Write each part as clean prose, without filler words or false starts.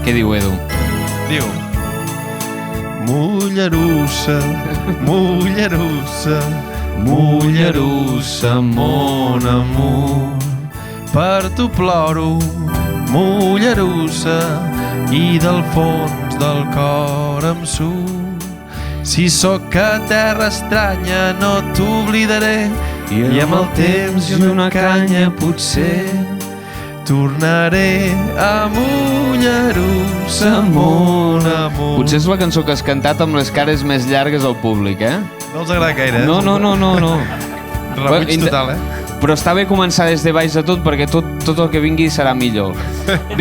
Què diu, Edu? Diu: Mollerussa, mollerussa, mollerussa, mon amor. Per tu ploro, mollerussa, i del fons del cor em surt. Si sóc a terra estranya no t'oblidaré, i amb el temps i una canya potser tornaré a Mollerussa, mon amor. Potser és la cançó que has cantat amb les cares més llargues al públic, eh? No els agrada gaire, eh? No. Rebuig total, eh? Però està bé començar des de baix de tot, perquè tot el que vingui serà millor.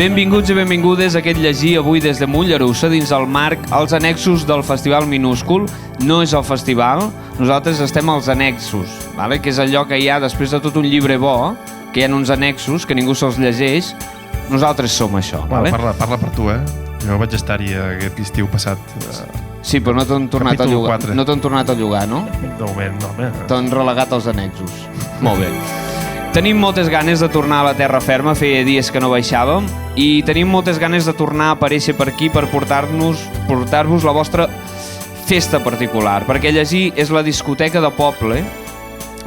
Benvinguts i benvingudes a aquest llegir avui des de Mollerussa, dins el marc, als annexos del Festival Minúscul. No és el festival, nosaltres estem als annexos, vale? Que és allò que hi ha després de tot un llibre bo, que hi ha uns annexos que ningú se'ls llegeix. Nosaltres som això. Bueno, parla per tu, eh? Jo vaig estar-hi aquest estiu passat. Sí, però no t'han tornat a llogar. No t'han tornat a llogar, no? De moment, no, home. T'han relegat als annexos. Molt bé. Tenim moltes ganes de tornar a la terra ferma, feia dies que no baixàvem, i tenim moltes ganes de tornar a aparèixer per aquí per portar-vos la vostra festa particular, perquè llegir és la discoteca de poble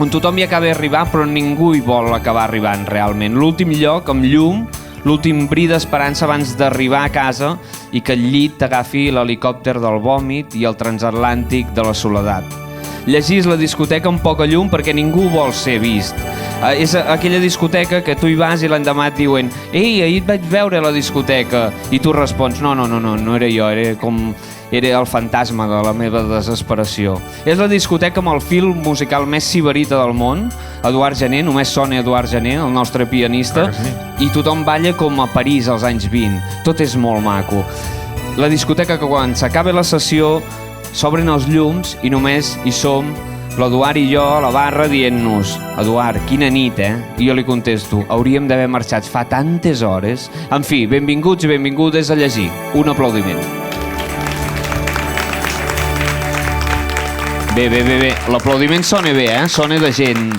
on tothom hi acaba d'arribar però ningú hi vol acabar arribant realment. L'últim lloc amb llum, l'últim bri d'esperança abans d'arribar a casa i que el llit t'agafi l'helicòpter del vòmit i el transatlàntic de la soledat. Llegir és la discoteca amb poca llum perquè ningú vol ser vist. És aquella discoteca que tu hi vas i l'endemà et diuen «Ei, ahir et vaig veure a la discoteca» i tu respons «No era jo, era el fantasma de la meva desesperació». És la discoteca amb el fil musical més sibarita del món, Eduard Jané, només sona Eduard Jané, el nostre pianista, i tothom balla com a París als anys 20. Tot és molt maco. La discoteca que quan s'acaba la sessió s'obren els llums i només hi som l'Eduard i jo a la barra dient-nos «Eduard, quina nit, eh?» I jo li contesto «Hauríem d'haver marxat fa tantes hores». En fi, benvinguts i benvingudes a llegir. Un aplaudiment. Bé. L'aplaudiment sona bé, eh? Sona de gent.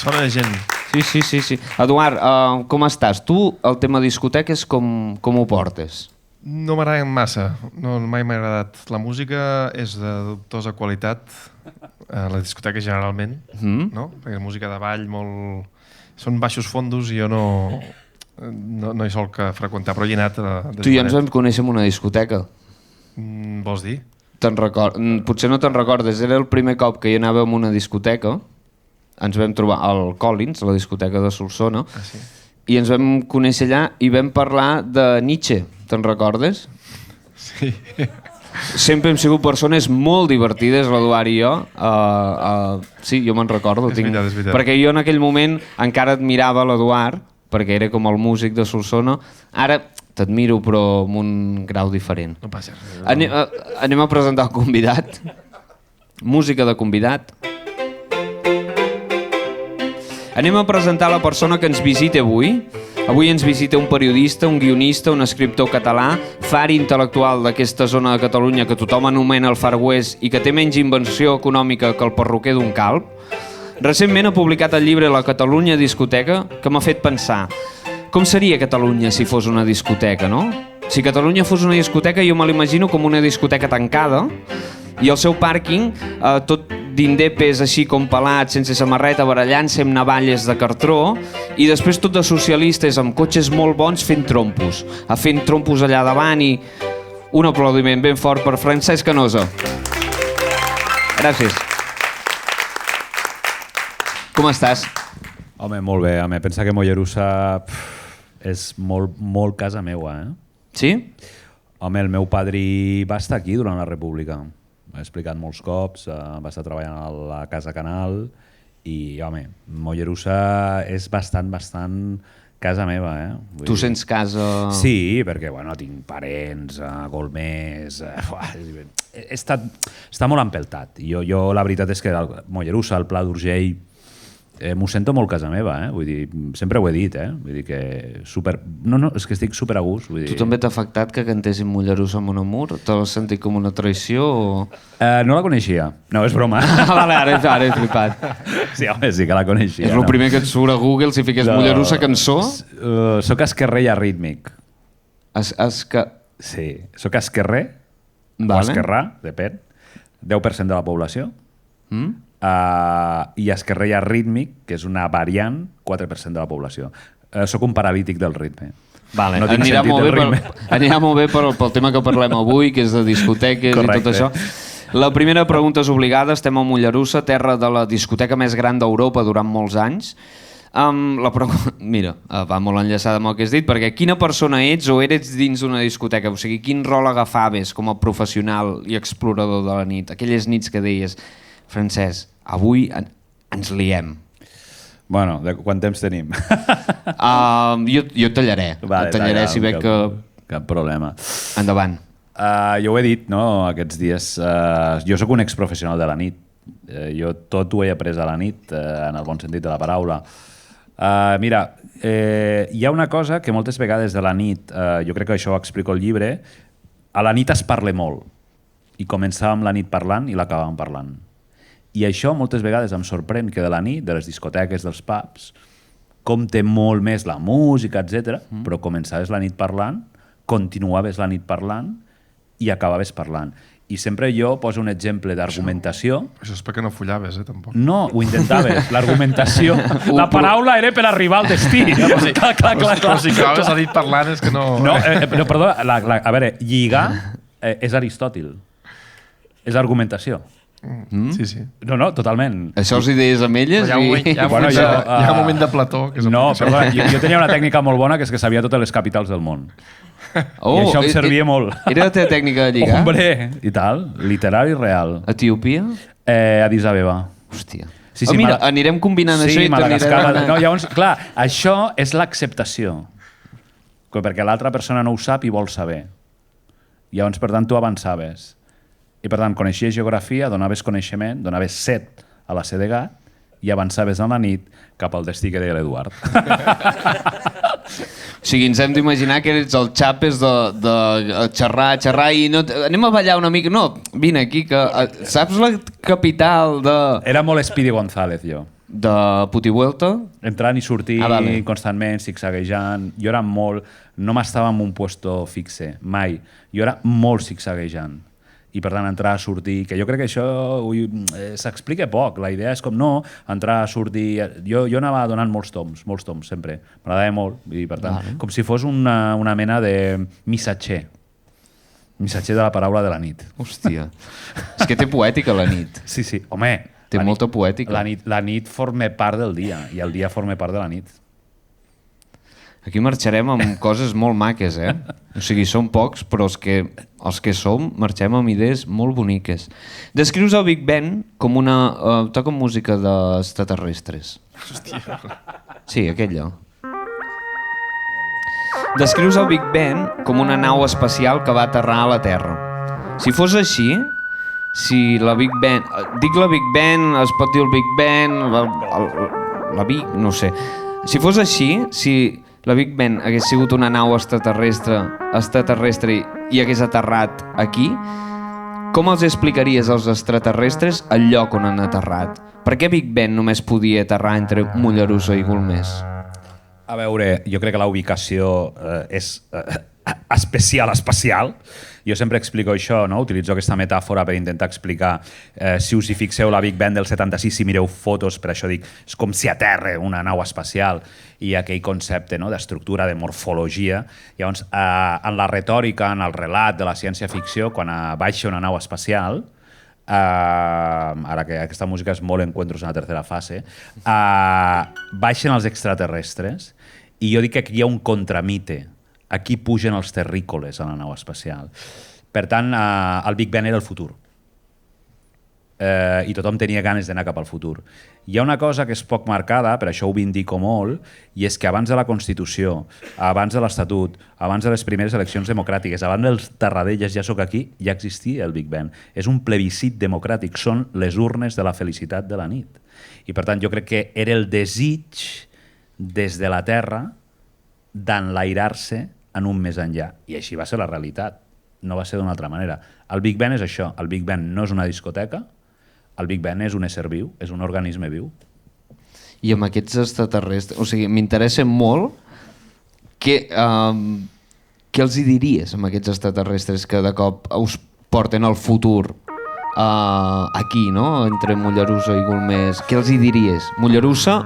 Sona de gent. Sí. Eduard, com estàs? Tu, el tema discoteques, com ho portes? No m'agrada massa, mai m'ha agradat. La música és de dubtosa qualitat, la discoteca generalment, no? Perquè la música de ball són baixos fondos i jo no hi sol que freqüentar, però hi he anat. Tu i jo ens vam conèixer en una discoteca. Vols dir? Potser no te'n recordes, era el primer cop que hi anàvem a una discoteca, ens vam trobar al Collins, a la discoteca de Solsona, i ens vam conèixer allà i vam parlar de Nietzsche. Te'n recordes? Sí. Sempre hem sigut persones molt divertides, l'Eduard i jo. Sí, jo me'n recordo. És veritat. Perquè jo en aquell moment encara admirava l'Eduard, perquè era com el músic de Solsona. Ara t'admiro, però amb un grau diferent. No passa res. Anem a presentar el convidat. Música de convidat. Anem a presentar la persona que ens visita avui. Avui ens visita un periodista, un guionista, un escriptor català, far intel·lectual d'aquesta zona de Catalunya que tothom anomena el Far West i que té menys invenció econòmica que el perruquer d'un calb. Recentment ha publicat el llibre La Catalunya discoteca, que m'ha fet pensar com seria Catalunya si fos una discoteca, no? Si Catalunya fos una discoteca jo me l'imagino com una discoteca tancada i el seu pàrquing tot d'indepes així com pelats, sense samarreta, barallant-se amb navalles de cartró i després tot de socialistes amb cotxes molt bons fent trompos allà davant i un aplaudiment ben fort per Francesc Canosa. Gràcies. Com estàs? Home, molt bé. Pensa que Mollerussa és molt casa meua, eh? Sí? Home, el meu padrí va estar aquí durant la República. M'ha explicat molts cops, va estar treballant a la Casa Canal i, home, Mollerussa és bastant casa meva, eh? Tu sents casa... Sí, perquè, bueno, tinc parents, Golmés... Està molt empeltat. Jo la veritat és que Mollerussa, el Pla d'Urgell, m'ho sento molt casa meva, eh? Vull dir, sempre ho he dit, eh? Vull dir que super... No, és que estic super a gust. Vull dir... Tu també t'ha afectat que cantessin Mollerussa amb un amor? Te l'has sentit com una traïció o...? No la coneixia. No, és broma. Vale, ara he flipat. Sí, home, sí que la coneixia. És el primer que et surt a Google si fiques Mollerussa cançó? Soc esquerrer rítmic. Sí, soc esquerrer, o Vale. esquerrà, depèn, 10% de la població, i esquerrer rítmic, que és una variant, 4% de la població. Soc un paralític del ritme. Vale. No tinc Anirà sentit molt del bé, ritme. anirà molt bé pel tema que parlem avui, que és de discoteques Correcte. i tot això. La primera pregunta és obligada. Estem a Mollerussa, terra de la discoteca més gran d'Europa durant molts anys. Mira, va molt enllaçada amb el que has dit, perquè quina persona ets o eres dins d'una discoteca? O sigui, quin rol agafaves com a professional i explorador de la nit? Aquelles nits que deies, Francesc, avui ens liem. Bueno, quant temps tenim? Jo tallaré. Tallaré si veig que... Cap problema. Endavant. Jo ho he dit, no?, aquests dies. Jo sóc un exprofessional de la nit. Jo tot ho he après a la nit, en el bon sentit de la paraula. Mira, hi ha una cosa que moltes vegades de la nit, jo crec que això ho explico al llibre, a la nit es parla molt. I començàvem la nit parlant i l'acabàvem parlant. I això moltes vegades em sorprèn que de la nit, de les discoteques, dels pubs, compte molt més la música, etc. Però començaves la nit parlant, continuaves la nit parlant i acabaves parlant. I sempre jo poso un exemple d'argumentació. Això és perquè no follaves, tampoc. No, ho intentaves. L'argumentació... La paraula era per arribar al destí. Però si acabaves la nit parlant és que no... No, perdó, a veure, lligar és Aristòtil. És argumentació. Sí, sí. No, totalment. Això us idees amb elles? Hi ha un moment de Plató que és no, perdó, jo tenia una tècnica molt bona que és que sabia totes les capitals del món. I això em servia molt. Era la teva tècnica de lligar? Hombre, i tal, literal i real. Etiòpia? Addis Abeba. Hòstia. Sí, Mira, anirem combinant això i Madagascar. No, llavors, clar, això és l'acceptació. Perquè l'altra persona no ho sap i vol saber. Llavors, per tant, tu avançaves. I per tant, coneixies geografia, donaves coneixement, donaves set a la C de gat i avançaves a la nit cap al destí que deia l'Eduard. O sigui, ens hem d'imaginar que ets el xapes de xerrar i no... Anem a ballar una mica. No, vine aquí, que saps la capital de... Era molt Speedy González, jo. De Putivuelta? Entrant i sortint vale. constantment, zigzaguejant. Jo era molt... No m'estava en un puesto fixe, mai. Jo era molt zigzaguejant. I per tant entrar a sortir, que jo crec que això s'explica poc, la idea és com no, entrar a sortir, jo anava donant molts toms, sempre, m'agradava molt, i per tant, com si fos una mena de missatger de la paraula de la nit. Hòstia, és que té poètica la nit. Sí, home, té molta poètica. La nit forma part del dia, i el dia forma part de la nit. Aquí marxarem amb coses molt maques, eh? O sigui, som pocs, però els que som marxem amb idees molt boniques. Descrius el Big Ben com una... toca música d'extraterrestres. Hòstia. Sí, aquella. Descrius el Big Ben com una nau espacial que va aterrar a la Terra. Si fos així, si la Big Ben... Dic la Big Ben, es pot dir el Big Ben, la Big... no sé. Si fos així, si la Big Ben hagués sigut una nau extraterrestre i hagués aterrat aquí, com els explicaries als extraterrestres el lloc on han aterrat? Per què Big Ben només podia aterrar entre Mollerussa i Golmés? A veure, jo crec que la ubicació és espacial. Jo sempre explico això, no? Utilitzo aquesta metàfora per intentar explicar. Si us hi fixeu, la Big Ben del 76, si mireu fotos, per això dic, és com si aterra una nau espacial, i aquell concepte, no?, d'estructura, de morfologia. Llavors, en la retòrica, en el relat de la ciència-ficció, quan baixa una nau espacial, ara que aquesta música és molt encuentros en la tercera fase, baixen els extraterrestres, i jo dic que aquí hi ha un contramite. Aquí pugen els terrícoles a la nau espacial. Per tant, el Big Ben era el futur. I tothom tenia ganes d'anar cap al futur. Hi ha una cosa que és poc marcada, per això ho vindico molt, i és que abans de la Constitució, abans de l'Estatut, abans de les primeres eleccions democràtiques, abans dels Tarradellas, ja sóc aquí, ja existia el Big Ben. És un plebiscit democràtic, són les urnes de la felicitat de la nit. I per tant, jo crec que era el desig des de la Terra d'enlairar-se en un més enllà. I així va ser la realitat. No va ser d'una altra manera. El Big Ben és això. El Big Ben no és una discoteca. El Big Ben és un ésser viu, és un organisme viu. I amb aquests extraterrestres... O sigui, m'interessa molt que què els hi diries amb aquests extraterrestres que de cop us porten al futur aquí, no? Entre Mollerussa i Golmés. Què els hi diries? Mollerussa.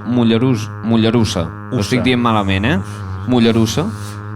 Ho estic dient malament, Mollerussa.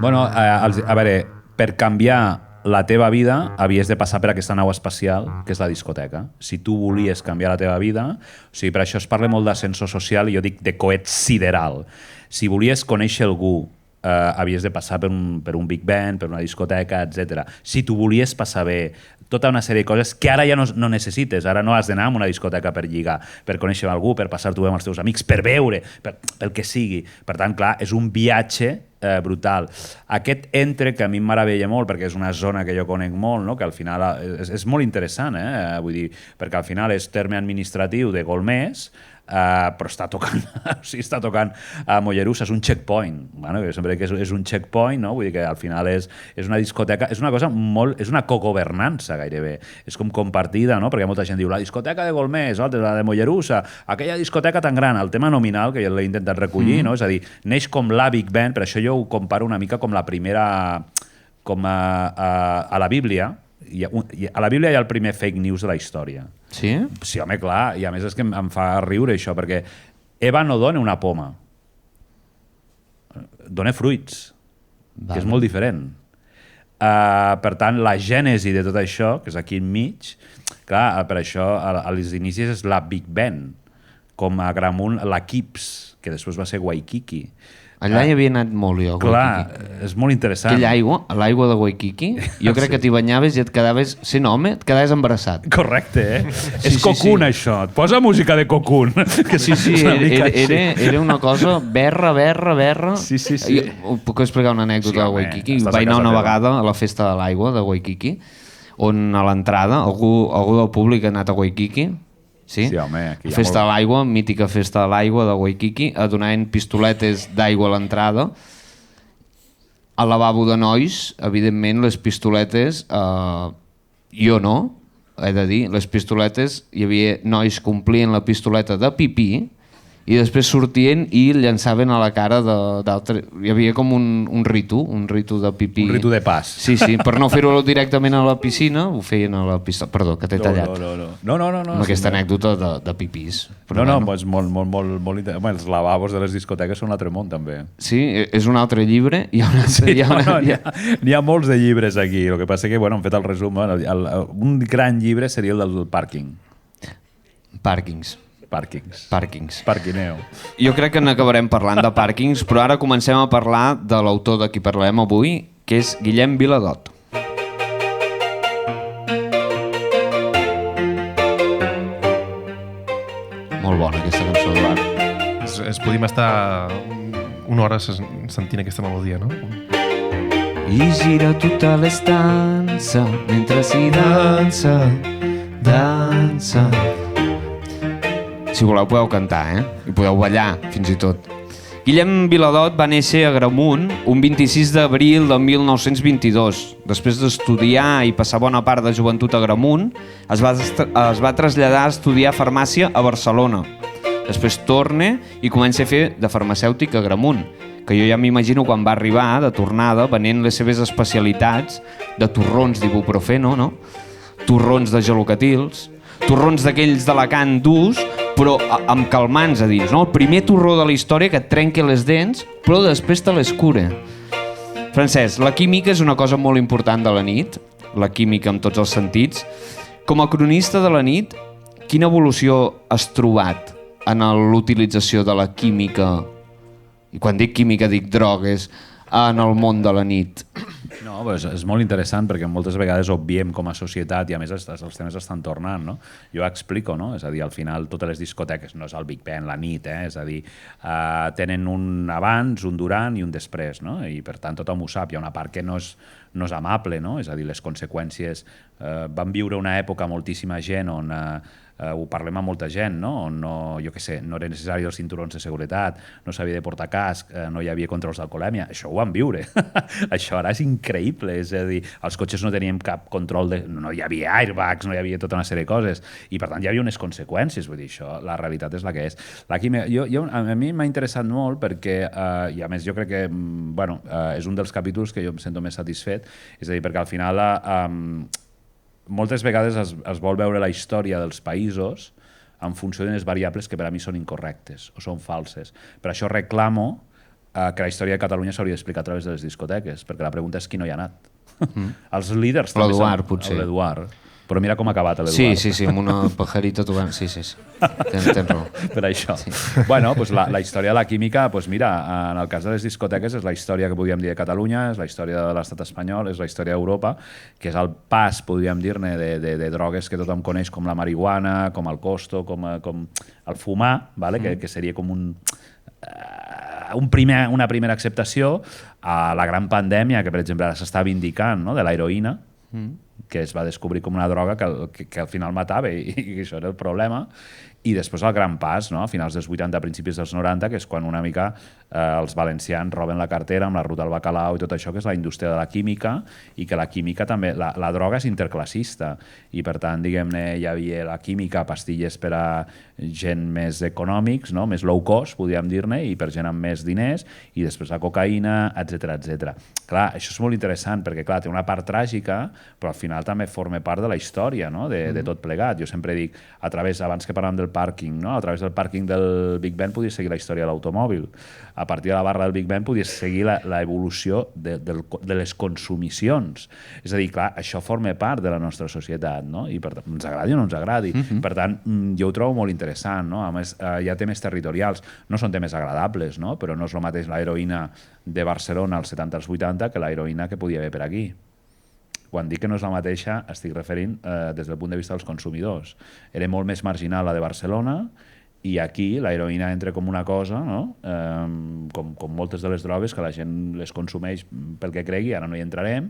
Bueno, a veure, per canviar la teva vida havies de passar per aquesta nau espacial, que és la discoteca. Si tu volies canviar la teva vida, o sigui, per això es parla molt d'ascenso social i jo dic de coet sideral. Si volies conèixer algú, havies de passar per un Big Ben, per una discoteca, etc. Si tu volies passar bé, tota una sèrie de coses que ara ja no necessites. Ara no has d'anar a una discoteca per lligar, per conèixer algú, per passar-t'ho bé amb els teus amics, per veure, pel que sigui. Per tant, clar, és un viatge brutal. Aquest entre, que a mi em meravella molt, perquè és una zona que jo conec molt, no? Que al final és molt interessant, vull dir, perquè al final és terme administratiu de Golmés, però està tocant a Mollerussa, és un checkpoint. Bueno, sempre que és un checkpoint, no? Vull dir que al final és una discoteca, és una cosa molt, és una cogovernança gairebé, és com compartida, no? Perquè molta gent diu la discoteca de Golmés, la de Mollerussa, aquella discoteca tan gran, el tema nominal, que jo l'he intentat recollir, no? És a dir, neix com la Big Ben, per això jo ho comparo una mica com la primera, com a la Bíblia. A la Bíblia hi ha el primer fake news de la història. Sí? Sí, home, clar, i a més és que em fa riure això, perquè Eva no dona una poma, dona fruits, que és molt diferent. Per tant, la gènesi de tot això, que és aquí enmig, clar, per això als inicis és la Big Ben, com a Gramunt la Kips, que després va ser Waikiki. Allà hi havia anat molt jo, a Waikiki. Clar, és molt interessant. Aquella aigua, l'aigua de Waikiki, jo crec que t'hi banyaves i et quedaves, sent home, et quedaves embarassat. Correcte, és Cocoon, això. Et posa música de Cocoon. Sí, era una cosa berra. Sí. Jo puc explicar una anècdota de Waikiki? Vaig anar una vegada a la festa de l'aigua de Waikiki, on a l'entrada, algú del públic ha anat a Waikiki. Sí, home, aquí festa de l'aigua, mítica festa de l'aigua de Waikiki, donaven pistoletes d'aigua a l'entrada. Al lavabo de nois, evidentment, les pistoletes, jo no, he de dir, les pistoletes, hi havia nois que omplien la pistoleta de pipí i després sortien i llançaven a la cara d'altres. Hi havia com un ritu de pipí. Un ritu de pas. Sí, per no fer-ho directament a la piscina, ho feien a la pistola. Perdó, que t'he tallat. No. Amb aquesta anècdota de pipís. És molt interessant. Els lavabos de les discoteques són un altre món, també. Sí, és un altre llibre. N'hi ha molts de llibres aquí. El que passa que, hem fet el resum. Un gran llibre seria el del pàrquing. Pàrquings. Parquineo. Jo crec que n'acabarem parlant de pàrquings, però ara comencem a parlar de l'autor de qui parlarem avui, que és Guillem Viladot. Molt bona aquesta cançó, Eduard. Podríem estar una hora sentint aquesta melodia, no? I gira tota l'estança mentre s'hi dansa. Si voleu podeu cantar, i podeu ballar, fins i tot. Guillem Viladot va néixer a Agramunt un 26 d'abril de 1922. Després d'estudiar i passar bona part de joventut a Agramunt, es va traslladar a estudiar farmàcia a Barcelona. Després torna i comença a fer de farmacèutic a Agramunt, que jo ja m'imagino quan va arribar de tornada venent les seves especialitats de torrons d'ibuprofeno, no? Torrons de gelocatils, torrons d'aquells d'Alacant durs, però amb calmants a dins, no? El primer torró de la història que et trenca les dents, però després te les cura. Francesc, la química és una cosa molt important de la nit, la química en tots els sentits. Com a cronista de la nit, quina evolució has trobat en l'utilització de la química, i quan dic química dic drogues, en el món de la nit? No, és molt interessant perquè moltes vegades obviem com a societat i a més els temes estan tornant, no? Jo explico, no? És a dir, al final totes les discoteques, no és el Big Ben, la nit, és a dir, tenen un abans, un durant i un després, no? I per tant tothom ho sap, hi ha una part que no és amable, no? És a dir, les conseqüències... Vam viure una època moltíssima gent on ho parlem amb molta gent, no? On no, jo què sé, no era necessari els cinturons de seguretat, no s'havia de portar casc, no hi havia controls d'alcoholèmia. Això ho vam viure. Això ara és increïble. És a dir, els cotxes no teníem cap control, no hi havia airbags, no hi havia tota una sèrie de coses, i per tant hi havia unes conseqüències. Vull dir, això, la realitat és la que és. A mi m'ha interessat molt perquè, i a més jo crec que és un dels capítols que jo em sento més satisfet, és a dir, perquè al final moltes vegades es vol veure la història dels països en funció d'unes variables que per a mi són incorrectes o són falses. Per això reclamo que la història de Catalunya s'hauria d'explicar a través de les discoteques, perquè la pregunta és qui no hi ha anat. Els líders també l'Eduard, potser. L'Eduard. Però mira com ha acabat l'Eduard. Sí, amb una pajarita tocant. Sí. Tens raó. Per això. Sí. Bueno, pues la història de la química, pues mira, en el cas de les discoteques és la història que podríem dir de Catalunya, és la història de l'estat espanyol, és la història d'Europa, que és el pas, podríem dir-ne, de drogues que tothom coneix com la marihuana, com el costo, com el fumar, vale? Que seria com una primera acceptació a la gran pandèmia que, per exemple, ara s'està vindicant, no? De l'heroïna, que es va descobrir com una droga que al final matava i això era el problema. I després el gran pas, no? A finals dels 80, principis dels 90, que és quan una mica els valencians roben la cartera amb la ruta del bacalao i tot això, que és la indústria de la química, i que la química també, la droga és interclassista, i per tant, diguem-ne, hi havia la química, pastilles per a gent més econòmics, no? Més low cost, podríem dir-ne, i per gent amb més diners, i després la cocaïna, etc. Clar, això és molt interessant, perquè clar, té una part tràgica, però al final també forma part de la història, no? De tot plegat. Jo sempre dic, abans que parlàvem del pàrquing, no? A través del pàrquing del Big Ben podies seguir la història de l'automòbil. A partir de la barra del Big Ben podies seguir l'evolució de les consumicions. És a dir, clar, això forma part de la nostra societat, no? I per tant, ens agradi o no ens agradi. Per tant, jo ho trobo molt interessant, no? A més, hi ha temes territorials. No són temes agradables, no? Però no és el mateix l'heroïna de Barcelona als 70 als 80 que l'heroïna que podia haver per aquí. Quan dic que no és la mateixa, estic referint des del punt de vista dels consumidors. Era molt més marginal la de Barcelona, i aquí l'heroïna entra com una cosa, no? Com moltes de les drogues, que la gent les consumeix pel que cregui, ara no hi entrarem,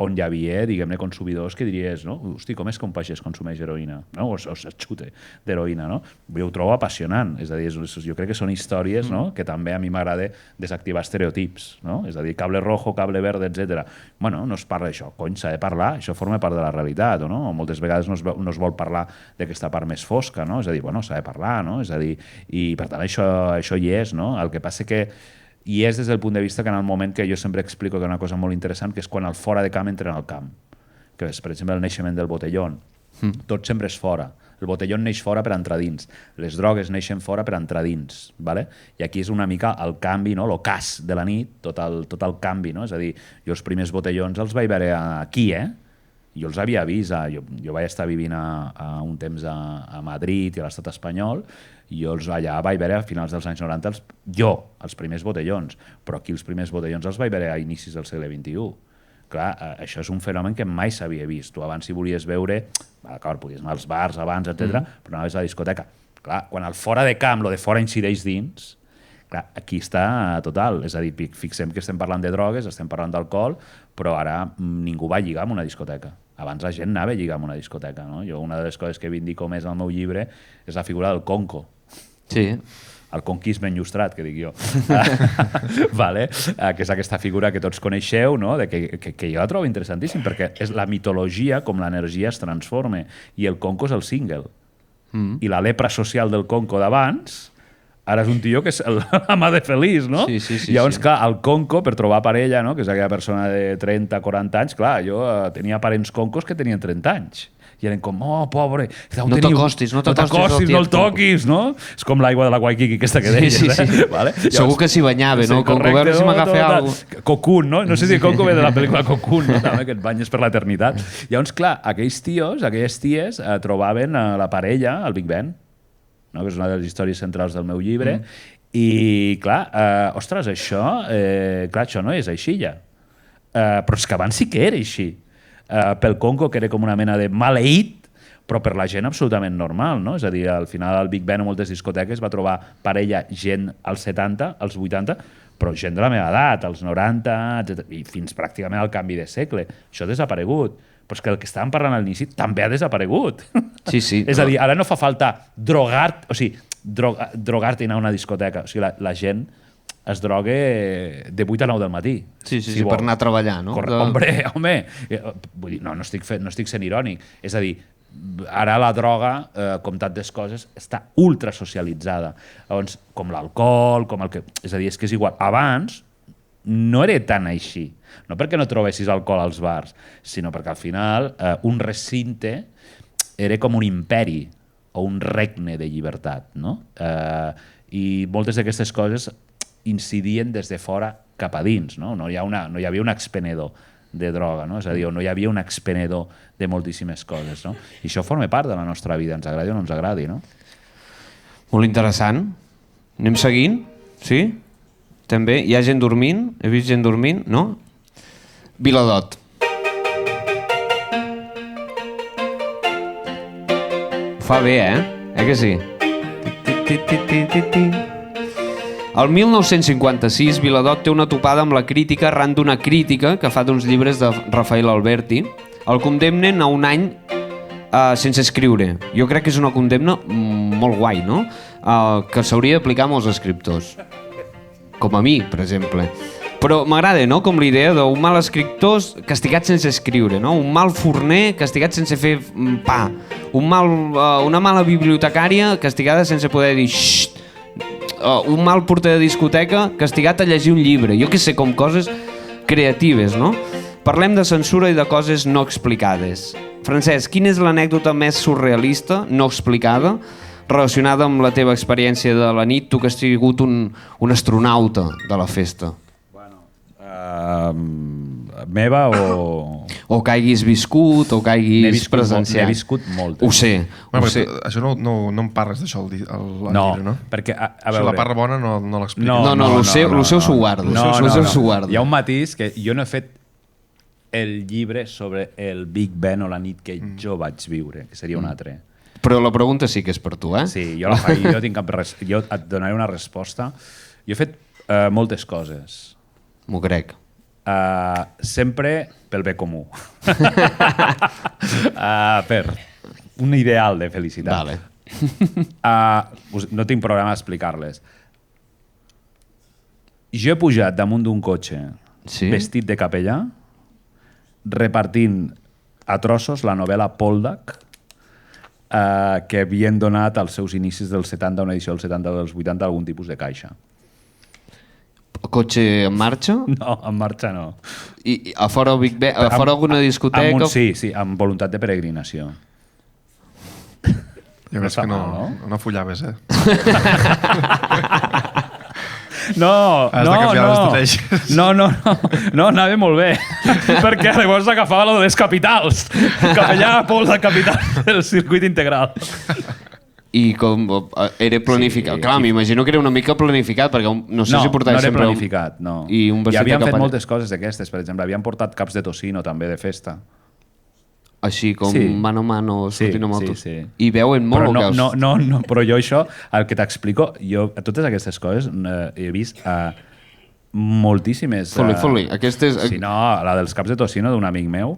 on hi havia, diguem-ne, consumidors que diries, no? Hosti, com és que un pagès consumeix heroïna? No? O es xute d'heroïna, no? Jo ho trobo apassionant. És a dir, jo crec que són històries, no? Que també a mi m'agrada desactivar estereotips, no? És a dir, cable rojo, cable verde, etc. Bueno, no es parla d'això. Cony, s'ha de parlar. Això forma part de la realitat, o no? Moltes vegades no es vol parlar d'aquesta part més fosca, no? És a dir, bueno, s'ha de parlar, no? És a dir, i per tant això hi és, no? El que passa que i és des del punt de vista que en el moment que jo sempre explico que una cosa molt interessant, que és quan el fora de camp entra en el camp, que és, per exemple, el naixement del botellón. Tot sempre és fora. El botellón neix fora per entrar dins. Les drogues neixen fora per entrar dins. Vale? I aquí és una mica el canvi, no? L'ocàs de la nit, tot el canvi. No? És a dir, jo els primers botellons els vaig veure aquí, jo els havia vist, jo vaig estar vivint un temps a Madrid i a l'estat espanyol, i jo allà vaig veure a finals dels anys 90 els primers botellons, però aquí els primers botellons els vaig veure a inicis del segle XXI. Clar, això és un fenomen que mai s'havia vist. Tu abans, si volies veure, d'acord, podies anar als bars abans, etc., però anaves a la discoteca. Clar, quan el fora de camp, lo de fora incideix dins, clar, aquí està total. És a dir, fixem que estem parlant de drogues, estem parlant d'alcohol, però ara ningú va lligar amb una discoteca. Abans la gent anava a lligar amb una discoteca, no? Jo una de les coses que vindico més al meu llibre és la figura del conco. Sí. El conquisme enllustrat, que dic jo. Vale? Que és aquesta figura que tots coneixeu, no? Que jo la trobo interessantíssim, perquè és la mitologia com l'energia es transforma, i el conco és el single. I la lepra social del conco d'abans ara és un tio que és l'ama de feliç, no? Sí. Llavors, clar, el conco, per trobar parella, no? Que és aquella persona de 30, 40 anys, clar, jo tenia parents concos que tenien 30 anys. I eren com, oh, pobre... No t'acostis, no el toquis, no? És com l'aigua de la Waikiki aquesta que deies, Sí. Vale? Segur que s'hi banyava, no? Com a veure si m'agafa alguna cosa. Cocoon, no? No sé si Conco ve de la pel·lícula Cocoon, no? També, que et banyes per l'eternitat. Llavors, clar, aquells tios, aquelles ties, trobaven la parella al Big Ben, no? Que és una de les històries centrals del meu llibre, i clar, ostres, això no és així ja. Però és que abans sí que era així. Pel Conco, que era com una mena de maleït, però per la gent absolutament normal, no? És a dir, al final el Big Ben a moltes discoteques va trobar parella gent als 70, als 80, però gent de la meva edat, als 90, etc., i fins pràcticament al canvi de segle. Això ha desaparegut. Però és que el que estàvem parlant al inici també ha desaparegut. Sí, sí. És a dir, ara no fa falta drogar-te, o sigui, drogar-te i anar a una discoteca. O sigui, la gent es droga de 8 a 9 del matí. Sí, per anar a treballar, no? Home, vull dir, no estic sent irònic. És a dir, ara la droga, com tantes coses, està ultra socialitzada. Llavors, com l'alcohol, com el que... És a dir, és que és igual. Abans no era tan així. No perquè no trobessis alcohol als bars, sinó perquè al final un recinte era com un imperi o un regne de llibertat, no? I moltes d'aquestes coses incidien des de fora cap a dins, no? No hi havia un expenedor de droga, no? És a dir, no hi havia un expenedor de moltíssimes coses, no? I això forma part de la nostra vida, ens agradi o no ens agradi, no? Molt interessant. Anem seguint? Sí? També? Hi ha gent dormint? He vist gent dormint? No? Viladot. Fa bé, que sí? El 1956, Viladot té una topada amb la crítica arran d'una crítica que fa d'uns llibres de Rafael Alberti. El condemnen a un any sense escriure. Jo crec que és una condemna molt guai, no? Que s'hauria d'aplicar a molts escriptors. Com a mi, per exemple. Però m'agrada, no?, com l'idea d'un mal escriptor castigat sense escriure, no? Un mal forner castigat sense fer pa. Una mala bibliotecària castigada sense poder dir xxt. Un mal porter de discoteca castigat a llegir un llibre. Jo què sé, com coses creatives, no? Parlem de censura i de coses no explicades. Francesc, quina és l'anècdota més surrealista, no explicada, relacionada amb la teva experiència de la nit, tu que has sigut un astronauta de la festa? Meva o... O que hagis viscut, o que hagis presenciat. N'he viscut moltes. Ho sé. Això no em parles d'això al llibre, no? Perquè, a veure... veure... La part bona no l'expliques. No, el seu s'ho guarda. Hi ha un matís que jo no he fet el llibre sobre el Big Ben o la nit que jo vaig viure, que seria un altre. Però la pregunta sí que és per tu, Sí, jo la faig, jo et donaré una resposta. Jo he fet moltes coses. M'ho crec. Sempre pel bé comú. Per un ideal de felicitat. Vale. No tinc problema d'explicar-les. Jo he pujat damunt d'un cotxe vestit de capellà, repartint a trossos la novel·la Poldac, que havien donat als seus inicis dels 70, una edició dels 70 o dels 80, algun tipus de caixa. Cotxe en marxa? No, en marxa no. I a fora alguna discoteca? Sí, amb voluntat de peregrinació. Ja veig que no follaves, No, anava molt bé. Perquè llavors agafava la de les capitals. Capellà, pols de capital del circuit integral. I com era planificat? Clar, m'imagino que era una mica planificat, perquè no sé si portaves sempre... No era planificat, no. I havíem fet moltes coses d'aquestes, per exemple. Havíem portat caps de tocino, també, de festa. Així, com mano a mano, sortint amb autos. Sí. I veuen molt el que... No, però jo això, el que t'explico, jo a totes aquestes coses he vist moltíssimes... Foli. Sí, no, la dels caps de tocino d'un amic meu,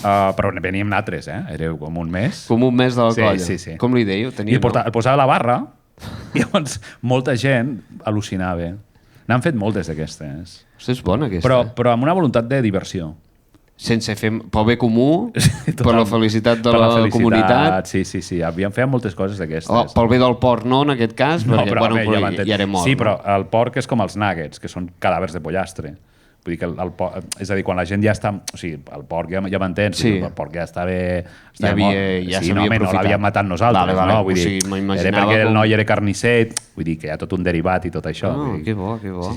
però veníem altres, era com un mes. Com un mes de la colla. Sí. Com li dèieu? I el posava a la barra i llavors molta gent al·lucinava. N'han fet moltes d'aquestes. És bona, aquesta. Però amb una voluntat de diversió. Sense fer pel bé comú, per la felicitat de la comunitat. Sí. Havíem fet moltes coses d'aquestes. Pel bé del porc, no, en aquest cas? Perquè, ja era mort. Sí, però el porc és com els nuggets, que són cadàvers de pollastre. Vull dir que és a dir, quan la gent ja està... O sigui, el porc ja m'entens, el porc ja estava mort. Ja s'havia aprofitat. No l'havíem matat nosaltres, no? Vull dir, era perquè el noi era carnisser, vull dir que hi ha tot un derivat i tot això. Que bo.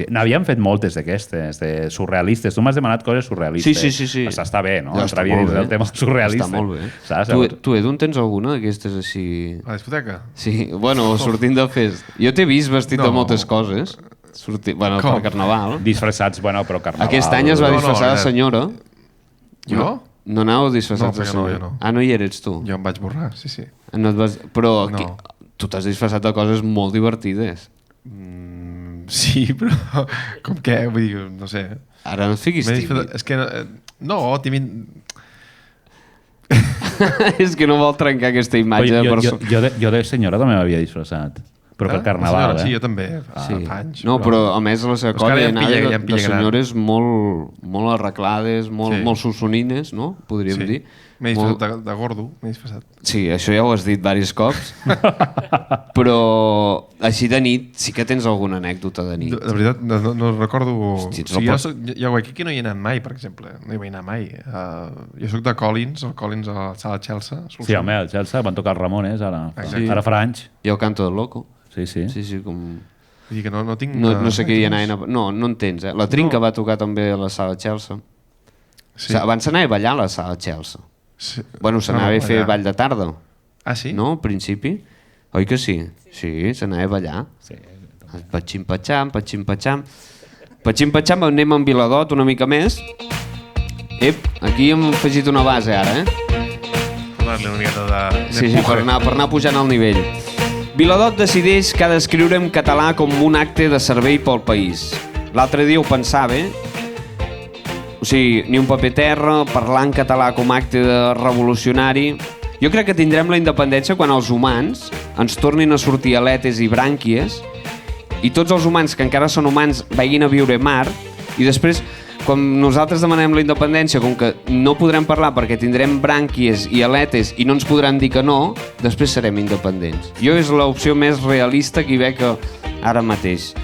N'havíem fet moltes d'aquestes, de surrealistes. Tu m'has demanat coses surrealistes. Sí. Està bé, no? Està molt bé. El tema surrealista. Està molt bé. Tu, Edu, en tens alguna d'aquestes així... A la discoteca? Sí, bueno, sortint de fest. Jo t'he vist vestit de moltes coses. Per Carnaval. Disfressats, però Carnaval... Aquest any es va disfressar de senyora. Jo? No anàveu disfressats de senyora? No. No hi eres tu? Jo em vaig borrar, sí. Però tu t'has disfressat de coses molt divertides. Sí, però com què? Vull dir, no sé. Ara no et fiquis tímid. És que no, tímid... És que no vol trencar aquesta imatge de persona. Jo de senyora també m'havia disfressat. Però per carnaval, Sí, jo també, fa anys. No, però a més a la seva colla hi anava de senyores gran. molt arreglades, molt solsonines, no? Podríem dir. M'he disfressat de gordo, m'he disfressat. Sí, això ja ho has dit diversos cops. Però així de nit sí que tens alguna anècdota de nit. De veritat, no recordo... Hosti, jo aquí no hi he anat mai, per exemple. No hi vaig anar mai. Jo soc de Collins, el Collins a la sala Chelsea. Sí, home, al Chelsea van tocar els Ramones, ara. Ara farà anys. Jo canto del loco. Sí. Sí, com... Vull dir que no tinc... No sé què hi anava... No entens, eh? La Trinca va tocar també a la sala Chelsea. Sí. Abans s'anava a ballar a la sala Chelsea. Sí. Bueno, s'anava a fer ball de tarda. Ah, sí? No, al principi? Oi que sí? Sí, s'anava a ballar. Sí. Patxim-patxam. Patxim-patxam, anem amb Viladot una mica més. Aquí hem afegit una base ara, Una miqueta de... Sí, per anar pujant al nivell. Viladot decideix que ha d'escriure en català com un acte de servei pel país. L'altre dia ho pensava, O sigui, ni un paper terra, parlar en català com a acte de revolucionari. Jo crec que tindrem la independència quan els humans ens tornin a sortir aletes i brànquies i tots els humans que encara són humans vagin a viure mar i després, quan nosaltres demanem la independència, com que no podrem parlar perquè tindrem brànquies i aletes i no ens podran dir que no, després serem independents. Jo és l'opció més realista que hi veig ara mateix.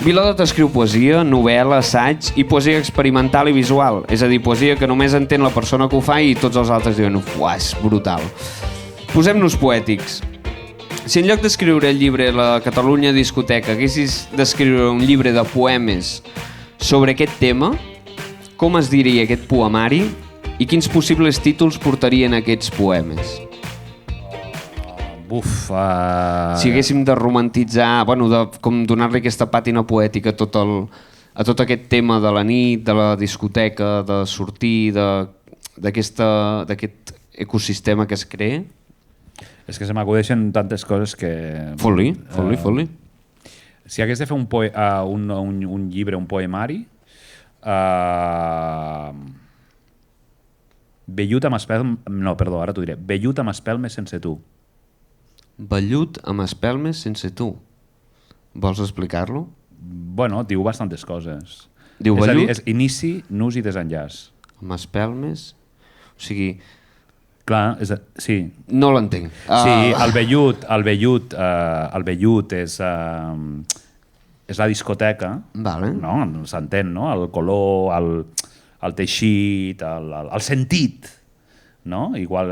Viladot escriu poesia, novel·la, assaig i poesia experimental i visual. És a dir, poesia que només entén la persona que ho fa i tots els altres diuen uah, és brutal. Posem-nos poètics. Si en lloc d'escriure el llibre La Catalunya Discoteca haguessis d'escriure un llibre de poemes sobre aquest tema, com es diria aquest poemari i quins possibles títols portarien aquests poemes? Si haguéssim de romantitzar, com donar-li aquesta pàtina poètica a tot aquest tema de la nit, de la discoteca, de sortir, d'aquest ecosistema que es crea. És que se m'acudeixen tantes coses que... Fot-li. Si hagués de fer un llibre, un poemari, vellut amb espelmes... No, perdó, ara t'ho diré. Vellut amb espelmes sense tu. Vellut amb espelmes sense tu. Vols explicar-lo? Bueno, diu bastantes coses. Diu vellut? És a dir, és inici, nus i desenllaç. Amb espelmes? O sigui... Clar, sí. No l'entenc. Sí, el vellut és la discoteca, vale. No? S'entén, no? El color, el teixit, el sentit, no? Igual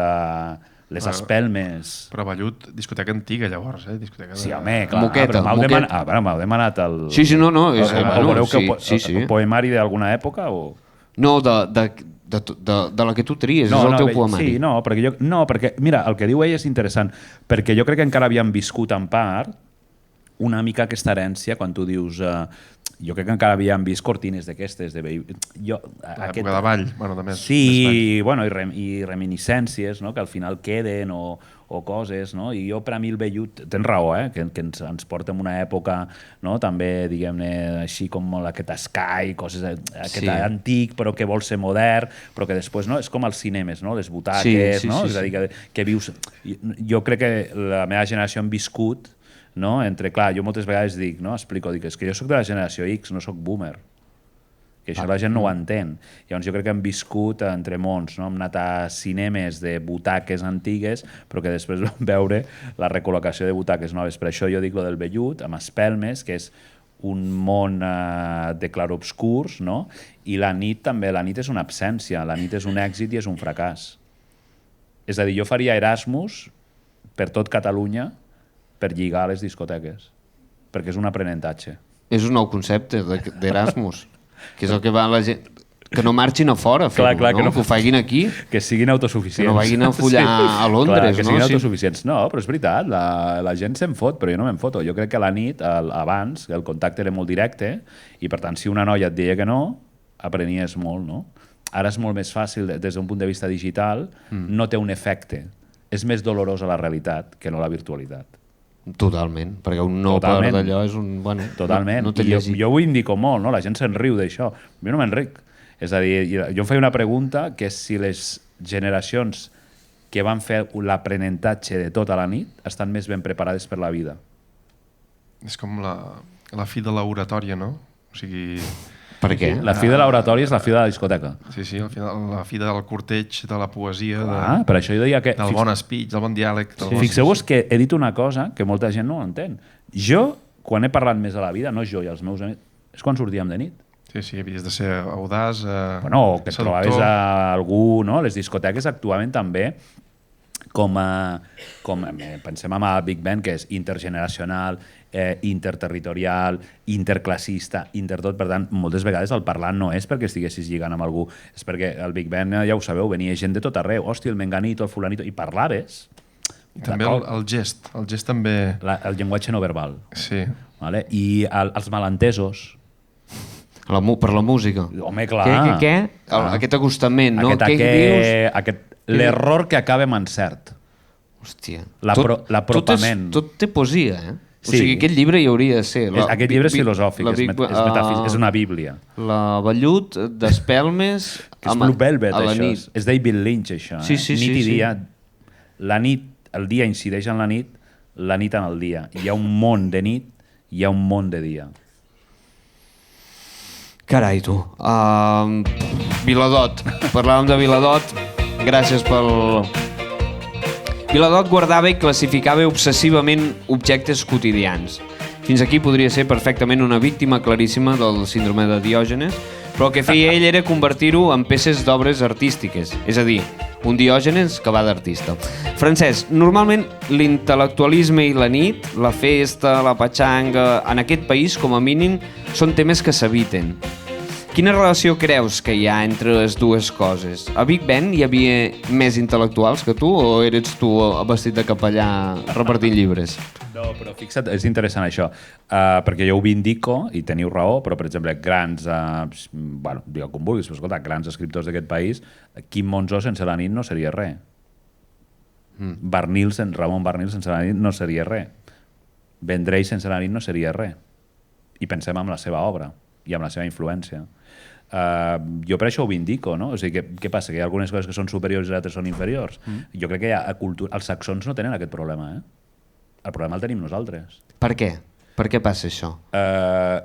les espelmes... Però vellut, discoteca antiga llavors, discoteca de... Sí, home, clar. Moqueta. M'heu demanat el... Sí, no. Voleu que el poemari d'alguna època o...? No, de la que tu tries, és el teu poemari. Sí, perquè, mira, el que diu ell és interessant, perquè jo crec que encara havíem viscut en part una mica aquesta herència, quan tu dius... jo crec que encara havíem vist cortines d'aquestes. L'època de ball, de més. Sí, i reminiscències, no? Que al final queden o coses, no? I jo, per a mi, el vellut... Tens raó, que ens porta en una època, no? També, diguem-ne, així com aquest Sky, coses aquest antic, però que vol ser modern, però que després, no? És com els cinemes, no? Les butaques, no? És a dir, que vius... Jo crec que la meva generació hem viscut, no? Clar, jo moltes vegades dic, és que jo soc de la generació X, no soc boomer. Que això la gent no ho entén. Llavors jo crec que hem viscut entre mons, no? Hem anat a cinemes de butaques antigues, però que després vam veure la recol·locació de butaques noves. Per això jo dic lo del vellut, amb espelmes, que és un món de clarobscurs, no? I la nit també, la nit és una absència, la nit és un èxit i és un fracàs. És a dir, jo faria Erasmus per tot Catalunya per lligar a les discoteques, perquè és un aprenentatge. És un nou concepte d'Erasmus. Que és el que va la gent... Que no marxin a fora a fer-ho, no? Que ho facin aquí. Que siguin autosuficients. Que no vagin a follar a Londres, clar, que siguin autosuficients. No, però és veritat, la gent se'n fot, però jo no me'n foto. Jo crec que a la nit, abans, el contacte era molt directe, i per tant, si una noia et deia que no, aprenies molt, no? Ara és molt més fàcil, des d'un punt de vista digital, no té un efecte. És més dolorosa la realitat que no la virtualitat. Totalment, perquè un no per d'allò és un... Bueno, totalment. No t'he llegit. Jo ho indico molt, no? La gent se'n riu d'això. Jo no m'enric. És a dir, jo em feia una pregunta que és si les generacions que van fer l'aprenentatge de tota la nit estan més ben preparades per la vida. És com la fi de l'oratòria, no? O sigui... Per què? La fi de l'oratòria és la fi de la discoteca. Sí, al final, la fi del corteig, de la poesia, Per això jo deia que... del bon speech, del bon diàleg... Sí. Fixeu-vos que he dit una cosa que molta gent no entén. Jo, quan he parlat més a la vida, no jo i els meus amics, és quan sortíem de nit. Sí, havies de ser audaç, bueno, que et trobaves a algú, no? Les discoteques actuaven també com pensem en el Big Band, que és intergeneracional, interterritorial, interclassista, intertot. Per tant, moltes vegades el parlant no és perquè estiguessis lligant amb algú, és perquè el Big Band, ja ho sabeu, venia gent de tot arreu. Hòstia, el menganito, el fulanito, i parlaves. I també el gest també... El llenguatge no verbal. Sí. Vale? I els malentesos. Per la música. Home, clar. Què? Aquest acostament, no? Què dius? L'error que acaba amb encert. Hòstia. L'apropament. Tot té poesia, eh? Sí. O sigui, aquest llibre hi hauria de ser. Aquest llibre és filosòfic, és metafísic, és una bíblia. La vellut d'espelmes que és Blue Velvet, a la això. nit. És David Lynch, això. Sí. Nit i dia. La nit, el dia incideix en la nit en el dia. Hi ha un món de nit, hi ha un món de dia. Carai, tu. Viladot. Parlàvem de Viladot. Gràcies pel... Viladot guardava i classificava obsessivament objectes quotidians. Fins aquí podria ser perfectament una víctima claríssima del síndrome de Diògenes, però el que feia ell era convertir-ho en peces d'obres artístiques, és a dir, un Diògenes que va d'artista. Francesc, normalment l'intel·lectualisme i la nit, la festa, la patxanga, en aquest país, com a mínim, són temes que s'eviten. Quina relació creus que hi ha entre les dues coses? A Big Ben hi havia més intel·lectuals que tu o eres tu vestit de capellà repartint llibres? No, però fixa't, és interessant això, perquè jo ho vindico, i teniu raó, però, per exemple, grans, digue com vulguis, però escolta, grans escriptors d'aquest país, Quim Monzó sense la nit no seria res. Ramon Barnils sense la nit no seria res. Vendrell sense la nit no seria res. I pensem en la seva obra i amb la seva influència. Jo per això ho vindico, no? O sigui, què passa? Que hi ha algunes coses que són superiors i altres són inferiors? Jo crec que els saxons no tenen aquest problema, eh? El problema el tenim nosaltres. Per què? Per què passa això?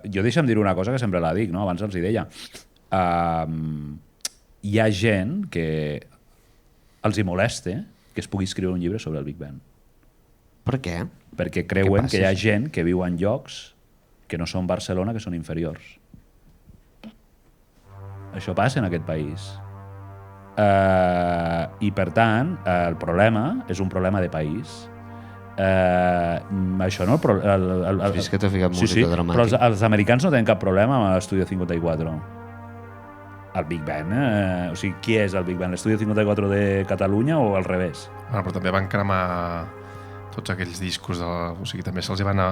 Jo deixa'm dir una cosa que sempre la dic, no? Abans els hi deia. Hi ha gent que els hi molesta que es pugui escriure un llibre sobre el Big Ben. Per què? Perquè creuen que hi ha gent que viu en llocs que no són Barcelona, que són inferiors. Això passa en aquest país. I, per tant, el problema és un problema de país. Això no... És que t'ha ficat música dramàtica. Però els americans no tenen cap problema amb l'Estudio 54. El Big Ben, o sigui, qui és el Big Ben? L'Estudio 54 de Catalunya o al revés? Però també van cremar tots aquells discos, o sigui, també se'ls van a...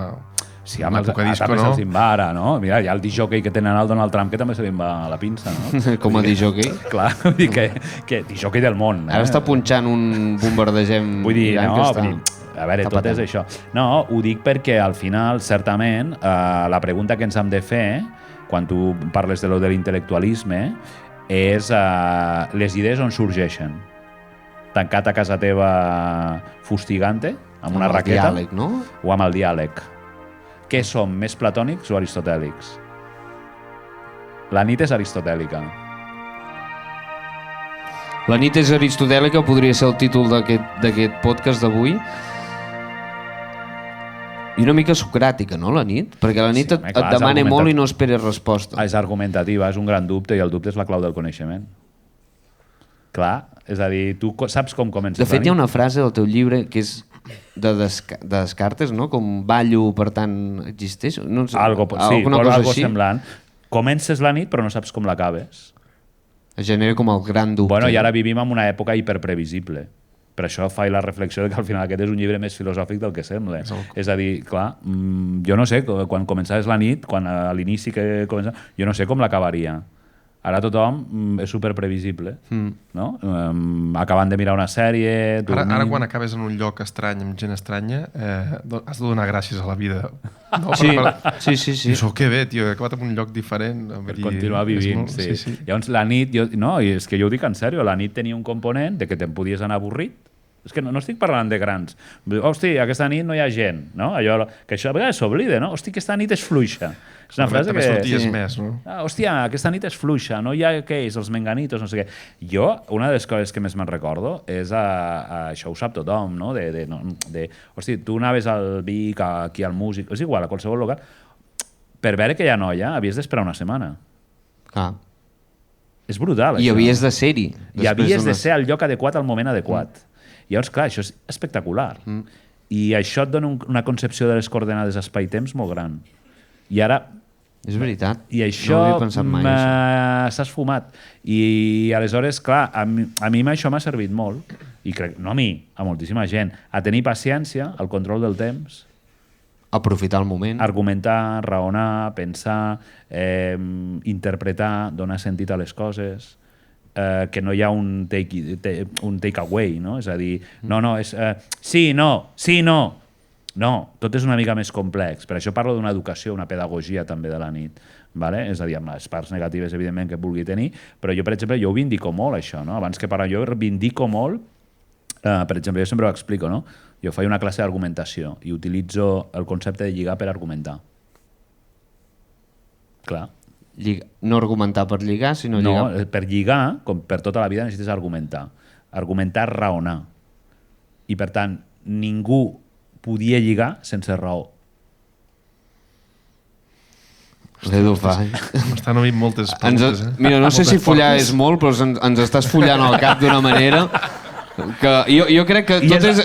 Sí, també se'ls va ara, no? Mira, hi ha el disjockey que tenen el Donald Trump que també se li va a la pinça, no? Com a disjockey? Clar, vull dir que disjockey del món. Ara està punxant un bombardegem... Vull dir, no, a veure, tot és això. No, ho dic perquè al final, certament, la pregunta que ens hem de fer, quan tu parles de lo de l'intel·lectualisme, és les idees on sorgeixen. Tancat a casa teva fustigante, amb una raqueta, diàleg, no? O amb el diàleg. Què som, més platònics o aristotèlics? La nit és aristotèlica. La nit és aristotèlica podria ser el títol d'aquest podcast d'avui. I una mica socràtica, no, la nit? Perquè la nit et demana molt i no esperes resposta. És argumentativa, és un gran dubte i el dubte és la clau del coneixement. Clar, és a dir, tu saps com comença. De fet, hi ha una frase del teu llibre que és de Descartes, no? Com ballo, per tant, existeix? No sé, algo semblant. Comences la nit però no saps com l'acabes. Es genera com el gran dubte. Bueno, i ara vivim en una època hiperprevisible. Per això faig la reflexió de que al final aquest és un llibre més filosòfic del que sembla. És a dir, clar, jo no sé, quan començaves la nit, quan a l'inici que començava, jo no sé com l'acabaria. Ara tothom és superprevisible, no? Acabant de mirar una sèrie... Ara quan acabes en un lloc estrany, amb gent estranya, has de donar gràcies a la vida. No? Sí. I això, que bé, tio, he acabat en un lloc diferent. Per continuar vivint, sí. Llavors, la nit... No, i és que jo ho dic en sèrio, la nit tenia un component de que te'n podies anar avorrit. És que no estic parlant de grans. Hosti, aquesta nit no hi ha gent, no? Allò, que això a vegades s'oblida, no? Hosti, aquesta nit és fluixa. És una frase també que... sorties més, no? Hòstia, aquesta nit és fluixa, no hi ha aquells, els menganitos, no sé què. Jo, una de les coses que més me'n recordo és això ho sap tothom, no? Hosti, tu anaves al Vic, aquí al Músic, és igual, a qualsevol local, per veure aquella noia havies d'esperar una setmana. Clar. És brutal, I això. havies de ser-hi. I havies de ser al lloc adequat al moment adequat. Llavors, clar, això és espectacular. I això et dona una concepció de les coordenades espai-temps molt gran. I ara... És veritat. I això s'ha esfumat. I aleshores, clar, a mi això m'ha servit molt, i crec, no a mi, a moltíssima gent, a tenir paciència, el control del temps, aprofitar el moment, argumentar, raonar, pensar, interpretar, donar sentit a les coses, que no hi ha un take away, no? És a dir, és sí, no. No, tot és una mica més complex. Per això parlo d'una educació, una pedagogia també de la nit. Vale? És a dir, amb les parts negatives, evidentment, que vulgui tenir, però jo, per exemple, jo ho vindico molt, això. No? Abans que parlar, jo vindico molt, per exemple, jo sempre ho explico, no? Jo faig una classe d'argumentació i utilitzo el concepte de lligar per argumentar. Clar. No argumentar per lligar, sinó lligar... No, per lligar, com per tota la vida, necessites argumentar. Argumentar, raonar. I, per tant, ningú podia lligar sense raó. L'Edu fa. M'estan oint moltes preguntes, Mira, no sé si follar és molt, però ens estàs follant al cap d'una manera que jo crec que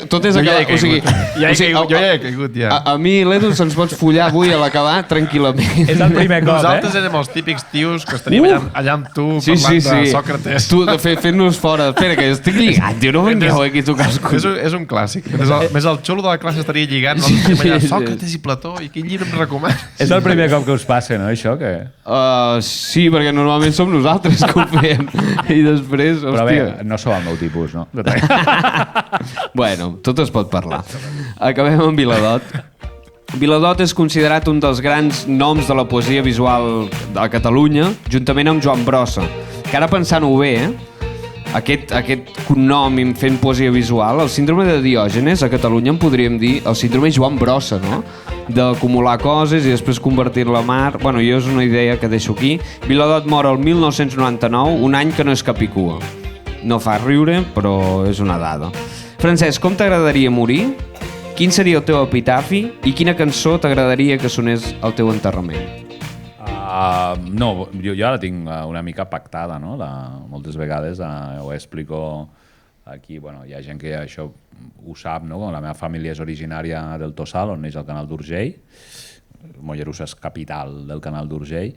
tot és acabar... Jo ja he caigut, ja. A mi l'Edu se'ns pot follar avui a l'acabar tranquil·lament. És el primer cop, Nosaltres érem els típics tios que estaríem allà amb tu parlant de Sòcrates. Tu, fent-nos fora. Espera, que estic lligant, tio, no vengueu aquí a tocar els collons. És un clàssic. Més el xulo de la classe estaria lligant, Sòcrates i Plató, i quin llibre em recomanes? És el primer cop que us passa, no, això? Sí, perquè normalment som nosaltres que ho fem. I després, hòstia... Però bé, no sou el meu tipus, no? Bueno, tot es pot parlar. Acabem amb Viladot. Viladot és considerat un dels grans noms de la poesia visual de Catalunya, juntament amb Joan Brossa, que ara pensant-ho bé, aquest cognom fent poesia visual, el síndrome de Diògenes a Catalunya en podríem dir el síndrome Joan Brossa, no? D'acumular coses i després convertir-la a mar. Bueno, jo és una idea que deixo aquí. Viladot mor el 1999, un any que no és capicua. No fa riure, però és una dada. Francesc, com t'agradaria morir? Quin seria el teu epitafi? I quina cançó t'agradaria que sonés al teu enterrament? No, jo ja la tinc una mica pactada, no? Moltes vegades ho explico aquí. Bueno, hi ha gent que això ho sap, no? La meva família és originària del Tossal, on neix el Canal d'Urgell. Mollerussa és capital del Canal d'Urgell.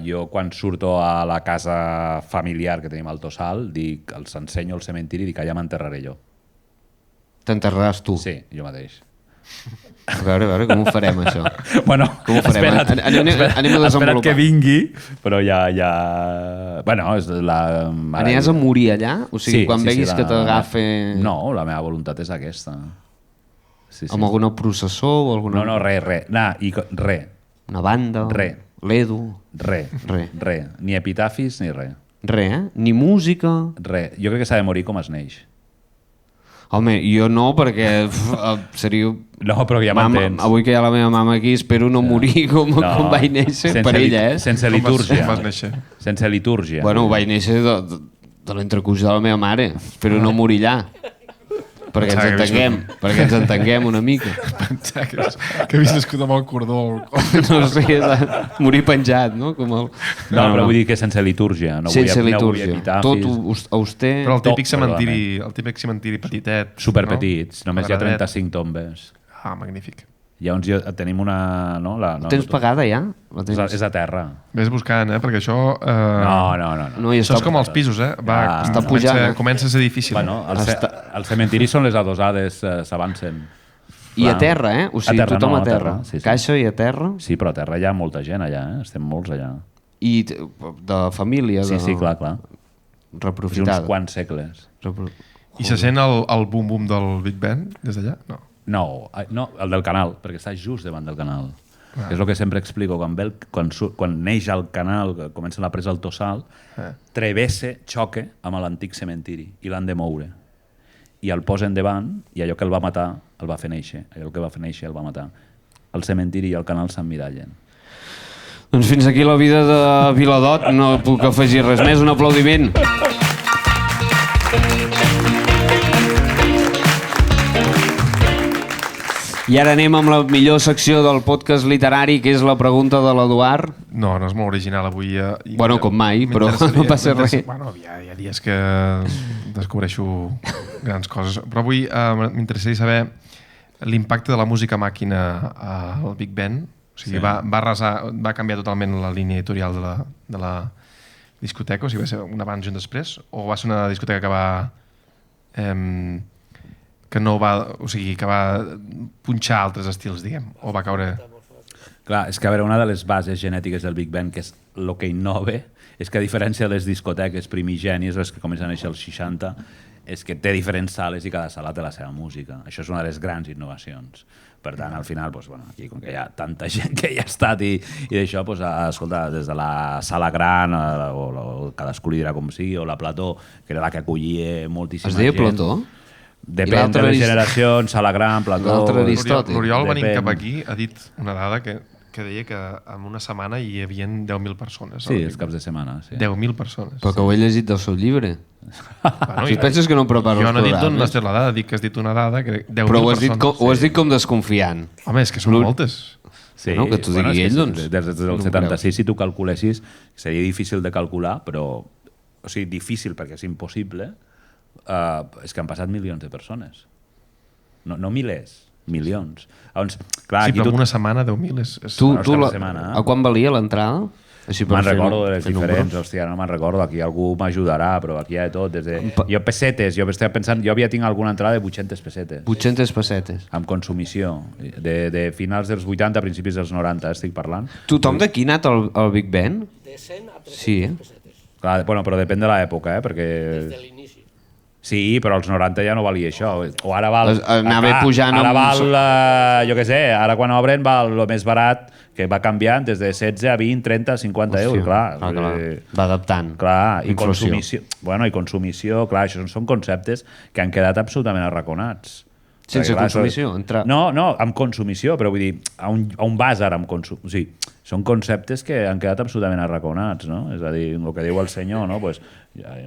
Jo quan surto a la casa familiar que tenim al Tossal, els ensenyo el cementiri i dic, allà m'enterraré jo. T'enterraràs tu? Sí, jo mateix. A veure, com ho farem, això? Bueno, com ho farem? Anem a desenvolupar. Espera't que vingui, però ja... Bueno, és la... Aniràs a morir allà? O sigui, quan veguis que t'agafa... No, la meva voluntat és aquesta. Amb alguna processó o alguna... No, res. Res. Una banda? Res. L'Edu? Res. Ni epitafis ni res. Res, Ni música? Res. Jo crec que s'ha de morir com es neix. Home, jo no, perquè seria... No, però ja m'entens. Avui que hi ha la meva mama aquí, espero no morir com vaig néixer per ella, Sense litúrgia. Com vas néixer? Sense litúrgia. Bueno, vaig néixer de l'entrecuix de la meva mare. Espero no morir allà. Perquè ens entenguem una mica. Pensar que havies nascut amb el cordó. No sé, morir penjat, no? No, però vull dir que sense litúrgia. Sense litúrgia. Tot auster. Però el típic cementiri petitet. Superpetits, només hi ha 35 tombes. Magnífic. Llavors tenim una... La tens pagada ja? És a terra. Ves buscant, perquè això... No. Això és com els pisos, està pujant. Comença a ser difícil. Bueno, els cementiris són les adosades, s'avancen. I a terra, O sigui, tothom a terra. Sí. Caixa i a terra. Sí, però a terra hi ha molta gent allà, Estem molts allà. I de família, Sí, clar. reprofitada. Uns quants segles. I se sent el bum-bum del Big Ben des d'allà? No. No, el del canal, perquè està just davant del canal. Que és el que sempre explico. Quan neix el canal, que comença la presa al Tossal, travessa, xoque amb l'antic cementiri i l'han de moure. I el posen davant i allò que el va matar el va fer néixer. Allò que va fer néixer el va matar. El cementiri i el canal s'emmirallen. Doncs fins aquí la vida de Viladot. No puc afegir res més. Un aplaudiment. I ara anem amb la millor secció del podcast literari, que és la pregunta de l'Eduard. No és molt original avui. Bueno, com mai, però no passa res. Bueno, hi ha dies que descobreixo grans coses. Però avui m'interessaria saber l'impacte de la música màquina al Big Ben. O sigui, va canviar totalment la línia editorial de la discoteca? O sigui, va ser un abans i un després? O va ser una discoteca que va punxar altres estils, diguem, o va caure... Clar, és que a veure, una de les bases genètiques del Big Ben, que és el que innova, és que a diferència de les discoteques primigènies, les que comencen a néixer als 60, és que té diferents sales i cada sala té la seva música. Això és una de les grans innovacions. Per tant, al final, aquí, com que hi ha tanta gent que hi ha estat i d'això, escolta, des de la sala gran, o cadascú li dirà com sigui, o la Plató, que era la que acollia moltíssima gent. Es deia Plató? Depèn de les generacions, Sala Gran, Plató... L'Oriol venint cap aquí ha dit una dada que deia que en una setmana hi havia 10.000 persones. Sí, els caps de setmana. Sí. 10.000 persones. Però que ho he llegit del seu llibre. Bueno, si penses que no preparo els programes... Jo no he dit d'on programes. has tret la dada, dic que has dit una dada que 10.000 persones. Però ho has dit com desconfiant. Home, és que són moltes. Sí, bueno, que t'ho digui ell, doncs. Des del 76, si tu calculessis, seria difícil de calcular, però... O sigui, difícil perquè és impossible, és que han passat milions de persones. No milers, milions. Llavors, clar, sí, però en una setmana 10.000 és... A quan valia l'entrada? Me'n recordo de les diferents, hòstia, no me'n recordo, aquí algú m'ajudarà, però aquí hi ha de tot. Jo pessetes, jo estava pensant, jo havia tinc alguna entrada de 800 pessetes. 800 pessetes. Amb consumició, de finals dels 80 a principis dels 90, estic parlant. Tothom d'aquí ha anat al Big Ben? De 100 a 300 sí. pessetes. Clar, bueno, però depèn de l'època, perquè... Des de l'inici. Sí, però als 90 ja no valia això. O ara val... Anava pujant... Ara val, jo què sé, ara quan obren val el més barat, que va canviant des de 16 a 20, 30, 50 euros, clar. Va adaptant. Clar, i consumició. Bueno, i consumició, clar, això són conceptes que han quedat absolutament arraconats. Sense consumició? No, amb consumició, però vull dir, a un bàsar amb consumició. O sigui, són conceptes que han quedat absolutament arraconats, no? És a dir, el que diu el senyor, no? Pues,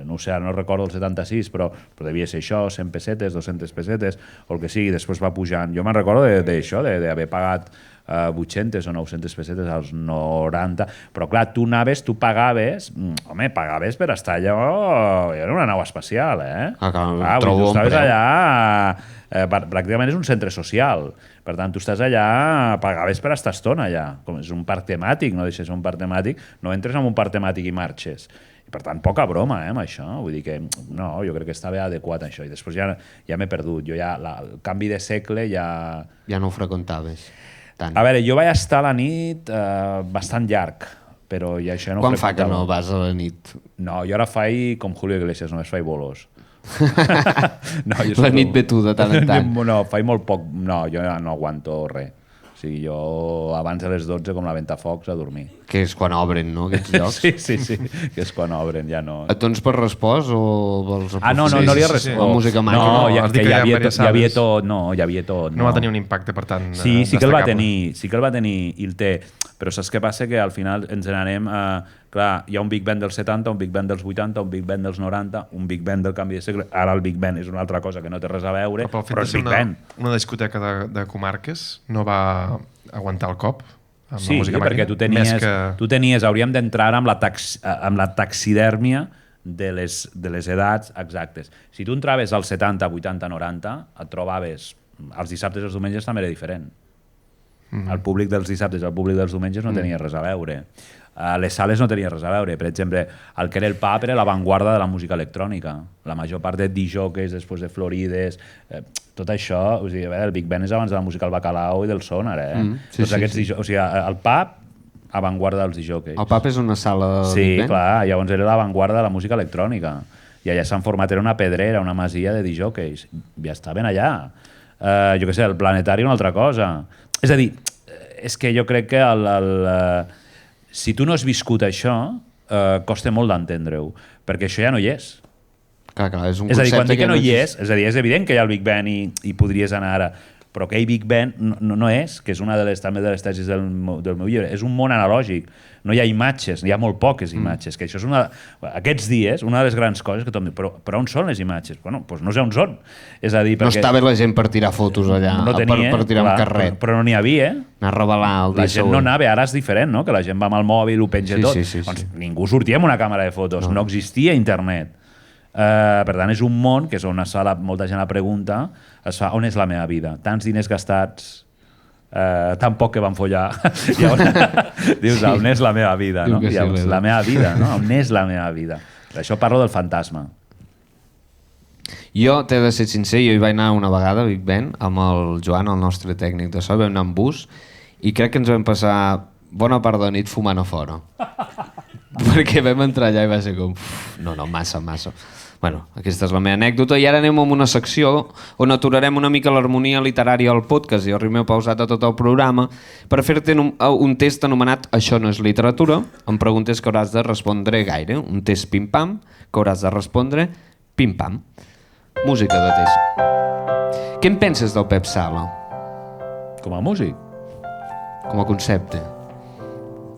no sé, no recordo el 76, però devia ser això, 100 pessetes, 200 pessetes, o el que sigui, després va pujant. Jo me'n recordo d'això, d'haver pagat 800 o 900 pessetes als 90, però clar, tu pagaves per estar allò, era una nau espacial, tu estaves allà, pràcticament és un centre social, per tant, tu estàs allà, pagaves per estar estona allà, com és un parc temàtic, no deixes un parc temàtic, no entres en un parc temàtic i marxes. Per tant, poca broma, amb això. Vull dir que, no, jo crec que està bé adequat, això. I després ja m'he perdut. Jo ja, el canvi de segle ja... Ja no ho freqüentaves tant. A veure, jo vaig estar a la nit bastant llarg, però ja això no ho freqüentava. Quan fa que no vas a la nit? No, jo ara faig com Julio Iglesias, només faig bolos. La nit ve tu de tant en tant. No, faig molt poc... No, jo no aguanto res. O sigui, jo abans de les 12 com la Ventafocs a dormir. Que és quan obren, no, aquests llocs? Sí, que és quan obren, ja no... Et dones per respost o vols... No li ha respost. La música màquina? No, hi havia tot, No va tenir un impacte, per tant, sí que el va tenir, i el té. Però saps què passa? Que al final ens n'anem... Clar, hi ha un Big Ben dels 70, un Big Ben dels 80, un Big Ben dels 90, un Big Ben del canvi de segle. Ara el Big Ben és una altra cosa que no té res a veure, però és Big Ben. Una discoteca de comarques no va aguantar el cop amb la música màquina? Perquè tu tenies, hauríem d'entrar amb la taxidèrmia de les edats exactes. Si tu entraves als 70, 80, 90, et trobaves... Els dissabtes i els diumenges també era diferent. El públic dels dissabtes i el públic dels diumenges no tenia res a veure. Les sales no tenia res a veure. Per exemple, el que era el pub era l'avantguarda de la música electrònica. La major part de DJs, després de Florides, tot això, o sigui, el Big Ben és abans de la música del Bacalao i del Sonar, Tots aquests DJs, o sigui, el pub avantguarda dels DJs. El Pub és una sala Sí, Big Band? clar, llavors era l'avantguarda de la música electrònica. I allà s'han format, era una pedrera, una masia de DJs. Ja estaven allà. Jo què sé, el planetari una altra cosa. És a dir, és que jo crec que si tu no has viscut això, costa molt d'entendre-ho, perquè això ja no hi és. Clar, és un És a dir, quan concepte dic que no hi és, és a dir, és evident que hi ha el Big Bang i podries anar ara, però aquell Big Bang no és, que és una de les, també de les tesis del meu llibre, és un món analògic, no hi ha imatges, hi ha molt poques imatges, que això és aquests dies, una de les grans coses que tothom diu, però on són les imatges? Bueno, doncs no sé on són. És a dir, No estava la gent per tirar fotos allà, no tenia, per tirar un carret. Però no n'hi havia, Anar a revelar el dia la gent no anava, ara és diferent, no? Que la gent va amb el mòbil, ho penja tot. Sí. Doncs ningú sortia amb una càmera de fotos, no existia internet. Per tant, és un món que és on es fa molta gent la pregunta, es fa on és la meva vida? Tants diners gastats, tan poc que van follar. Dius, on és la meva vida? No? Llavors, la meva vida, no? On és la meva vida? Per això parlo del fantasma. Jo t'he de ser sincer, jo hi vaig anar una vegada a Big Ben amb el Joan, el nostre tècnic de so, vam anar en bus i crec que ens vam passar bona part de nit fumant a fora. Perquè vam entrar allà i va ser com... No, massa. Bueno, aquesta és la meva anècdota i ara anem a una secció on aturarem una mica l'harmonia literària al podcast i el ritme pausat a tot el programa per fer-te un test anomenat Això no és literatura, amb preguntes que hauràs de respondre gaire, un test pim-pam que hauràs de respondre pim-pam. Música de test. Què en penses del Pep Sala? Com a músic? Com a concepte.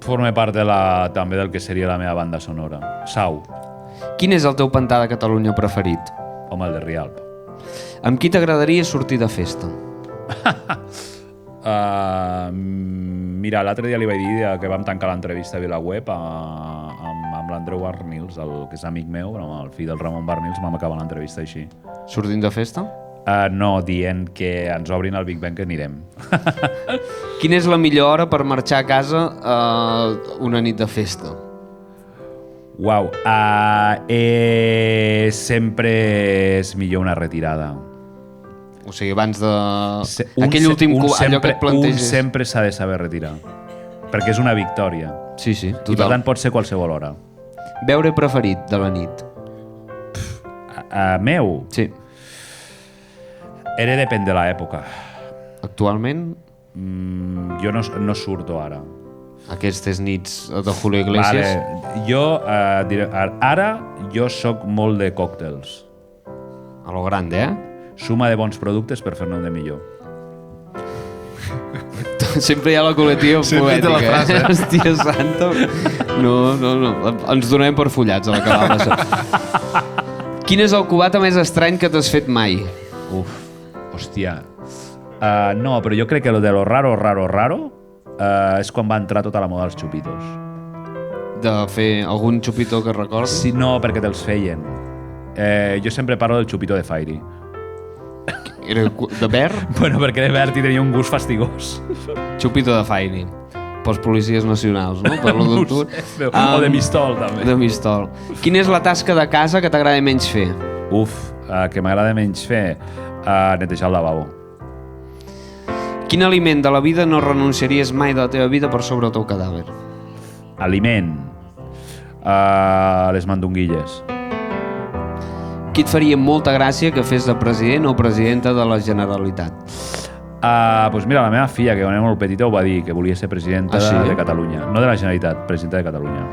Forma part també del que seria la meva banda sonora. Sau. Quin és el teu pantà de Catalunya preferit? Home, el de Rialp. Amb qui t'agradaria sortir de festa? Mira, l'altre dia li vaig dir que vam tancar l'entrevista a VilaWeb amb l'Andreu Barnils, que és amic meu, el fill del Ramon Barnils, vam acabar l'entrevista així. Sortint de festa? No, dient que ens obrin el Big Bang que anirem. Quina és la millor hora per marxar a casa una nit de festa? Uau, sempre és millor una retirada. O sigui, abans de... Aquell últim allò que et planteges... Un sempre s'ha de saber retirar, perquè és una victòria. Sí, total. I per tant pot ser qualsevol hora. Beure preferit de la nit? Meu? Sí. Depèn de l'època. Actualment? Jo no surto ara. Aquestes nits de Julio Iglesias? Vale. Ara jo sóc molt de còctels. A lo grande, Suma de bons productes per fer-ne un de millor. Sempre hi ha la col·lectiva poètica. La frase. Hòstia santa. No. Ens donem per follats a l'acabar d'això. Quin és el cubata més estrany que t'has fet mai? Hòstia. No, però jo crec que lo de lo raro és quan va entrar tota la moda dels xupitos. De fer algun xupito que recordi? Sí, no, perquè te'ls feien. Jo sempre parlo del xupito de Fairy. Era de verd? Bueno, perquè de verd i tenia un gust fastigós. Xupito de Fairy. Pels policies nacionals, no? Per lo d'octubre. O de Mistol, també. De Mistol. Quina és la tasca de casa que t'agrada menys fer? Que m'agrada menys fer netejar el lavabo. Quin aliment de la vida no renunciaries mai de la teva vida per sobre el teu cadàver? Aliment. Les mandonguilles. Qui et faria molta gràcia que fes de president o presidenta de la Generalitat? Doncs mira, la meva filla, que quan era molt petita, ho va dir, que volia ser presidenta de Catalunya. No de la Generalitat, presidenta de Catalunya.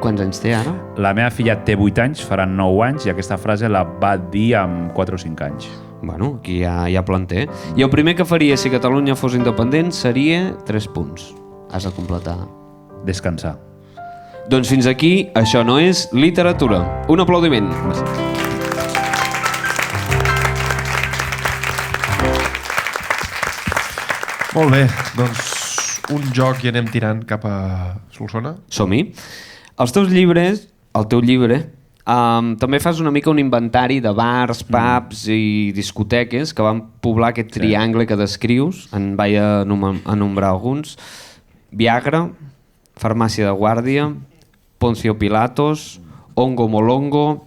Quants anys té ara? La meva filla té 8 anys, faran 9 anys, i aquesta frase la va dir amb 4 o 5 anys. Bueno, aquí hi ha planter. I el primer que faria si Catalunya fos independent seria 3 punts. Has de completar. Descansar. Doncs fins aquí, això no és literatura. Un aplaudiment. Molt bé, doncs un joc i anem tirant cap a Solsona. Som-hi. Els teus llibres, el teu llibre, també fas una mica un inventari de bars, pubs i discoteques que van poblar aquest triangle que descrius. En vaig anomenar alguns. Viagra, Farmàcia de Guàrdia, Poncio Pilatos, Ongo Molongo,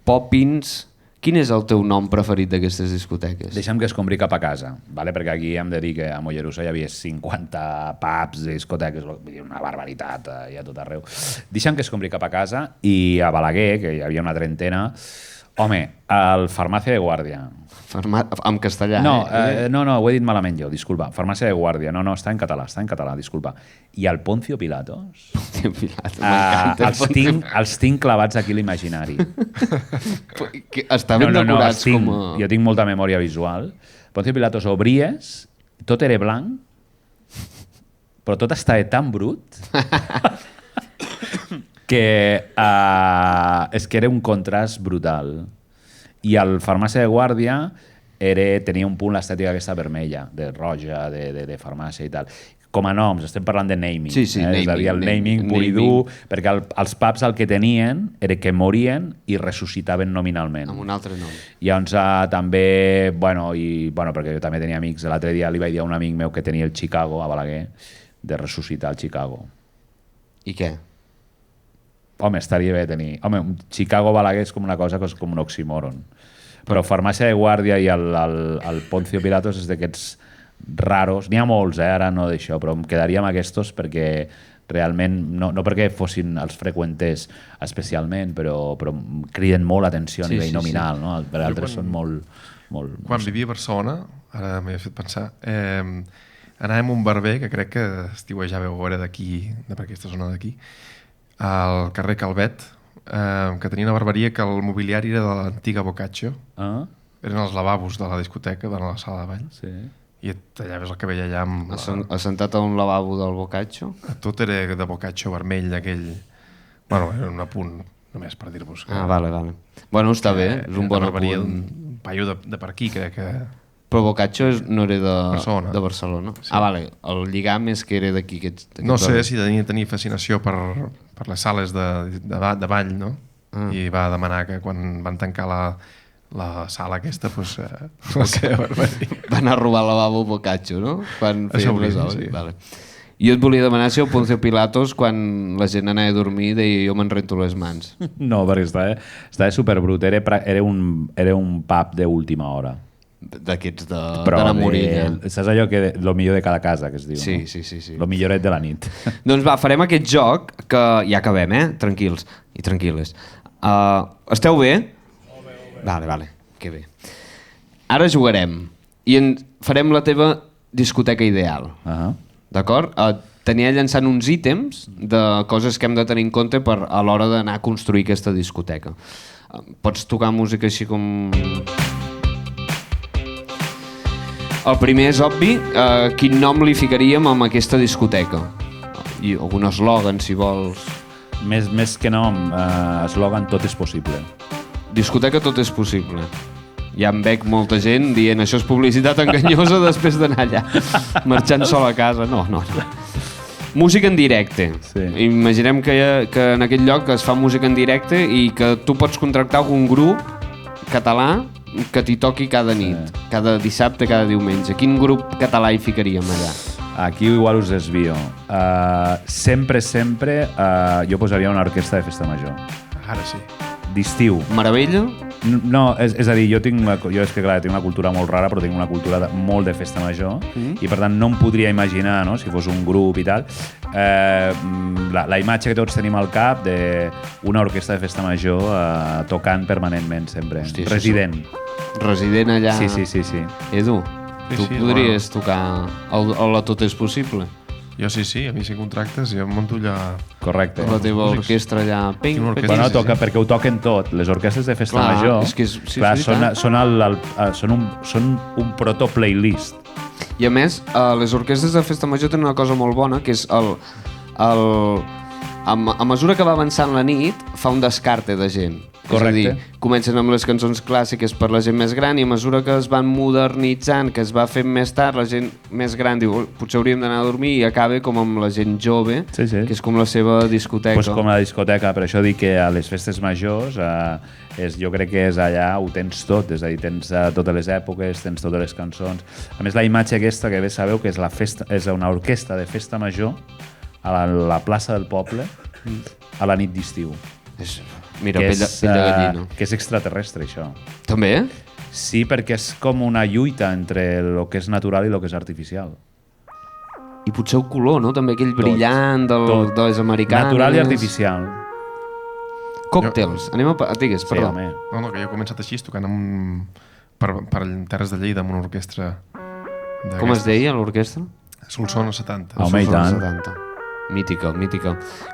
Poppins, Quin és el teu nom preferit d'aquestes discoteques? Deixa'm que es compri cap a casa, vale? Perquè aquí hem de dir que a Mollerussa hi havia 50 pubs, discoteques, una barbaritat hi ha tot arreu. Deixa'm que es compri cap a casa i a Balaguer, que hi havia una trentena, home, el Farmàcia de Guàrdia. En castellà, No, ho he dit malament jo, disculpa. Farmàcia de Guàrdia, no, està en català, disculpa. I el Poncio Pilatos? Poncio Pilatos, m'encanta. Els tinc clavats aquí a l'imaginari. Està ben decorats com a... Jo tinc molta memòria visual. Poncio Pilatos obries, tot era blanc, però tot estava tan brut que és que era un contrast brutal. I el Farmàcia de Guàrdia tenia un punt l'estètica aquesta vermella, de roja, de farmàcia i tal. Com a noms, estem parlant de naming. Sí, naming. És a dir, el naming pur i dur, perquè els pubs el que tenien era que morien i ressuscitaven nominalment. Amb un altre nom. Llavors també, perquè jo també tenia amics, l'altre dia li vaig dir a un amic meu que tenia el Chicago a Balaguer, de ressuscitar el Chicago. I què? Home, estaria bé tenir... Home, Chicago Balaguer és com una cosa que és com un oxímoron. Però Farmàcia de Guàrdia i el Poncio Pilatos és d'aquests raros. N'hi ha molts, ara no d'això, però em quedaria amb aquests perquè realment, no perquè fossin els freqüenters especialment, però criden molt l'atenció a nivell nominal, no? Per altres són molt... Quan vivia a Barcelona, ara m'he fet pensar, anàvem a un barber que crec que estiuejava o era d'aquí, per aquesta zona d'aquí, al carrer Calvet, que tenia una barberia que el mobiliari era de l'antiga Boccaccio. Eren els lavabos de la discoteca, de la sala de ball. Sí. I et tallaves el cabell allà amb... Assentat a un lavabo del Boccaccio? Tot era de Boccaccio vermell, aquell... Bueno, era un apunt, només per dir-vos. Vale. Bueno, està bé, és un bon barberia, apunt. Un paio de per aquí, crec que... Però Boccaccio no era de Barcelona. Sí. Vale, el lligam és que era d'aquí. No sé si tenia fascinació per les sales de ball, no? I va demanar que quan van tancar la sala aquesta, doncs, la seva barberia. Va anar a robar el lavabo Boccaccio, no? Quan feien les obres. Sí. Vale. Jo et volia demanar si el Poncio Pilatos, quan la gent anava a dormir, deia jo me'n rento les mans. No, perquè estava superbrut. Era un pub d'última hora. D'aquests d'anar a morir. Saps allò que lo millor de cada casa, que es diu, sí, no? Sí. Lo milloret de la nit. Doncs va, farem aquest joc, que ja acabem, tranquils i tranquil·les. Esteu bé? Molt bé. Vale, que bé. Ara jugarem i farem la teva discoteca ideal. D'acord? T'aniré llançant uns ítems de coses que hem de tenir en compte a l'hora d'anar a construir aquesta discoteca. Pots tocar música així com... El primer és obvi, quin nom li ficaríem amb aquesta discoteca? I algun eslògan, si vols. Més que nom, eslògan tot és possible. Discoteca tot és possible. Ja em veig molta gent dient això és publicitat enganyosa després d'anar allà, marxant sol a casa. No. Música en directe. Sí. Imaginem que en aquell lloc es fa música en directe i que tu pots contractar algun grup català que t'hi toqui cada nit, cada dissabte, cada diumenge. Quin grup català hi ficaríem allà? Aquí igual us desvio. Sempre, jo posaria una orquestra de festa major. Ara sí. D'estiu. Meravella? No, és a dir, jo és que clar, tinc una cultura molt rara, però tinc una cultura molt de festa major i per tant no em podria imaginar, no, si fos un grup i tal, la imatge que tots tenim al cap d'una orquestra de festa major tocant permanentment sempre. Hòstia, resident allà. Sí. Edu, tu podries tocar el Tot és possible? Jo sí, a mi si contractes jo em monto allà... Correcte. La teva orquestra allà... Bueno, perquè ho toquen tot. Les orquestres de festa major són un proto-playlist. I a més, les orquestres de festa major tenen una cosa molt bona, que és a mesura que va avançant la nit, fa un descarte de gent. Correcte. És a dir, comencen amb les cançons clàssiques per la gent més gran i a mesura que es van modernitzant, que es va fent més tard, la gent més gran diu potser hauríem d'anar a dormir i acaba com amb la gent jove, que és com la seva discoteca. Pues com la discoteca, per això dic que a les festes majors jo crec que és allà, ho tens tot, és a dir, tens totes les èpoques, tens totes les cançons. A més, la imatge aquesta que bé sabeu que és una orquestra de festa major a la plaça del poble a la nit d'estiu. Mira, pell de gallina. Que és extraterrestre, això. També? Sí, perquè és com una lluita entre el que és natural i el que és artificial. I potser el color, no? També aquell brillant de les americanes. Natural i artificial. Còctels. Anem a... Digues, Sí, perdó. home. No, que jo he començat així, tocant per Terres de Lleida amb una orquestra... Com es deia, l'orquestra? Solsona 70. Home, i tant. 70. Mítica.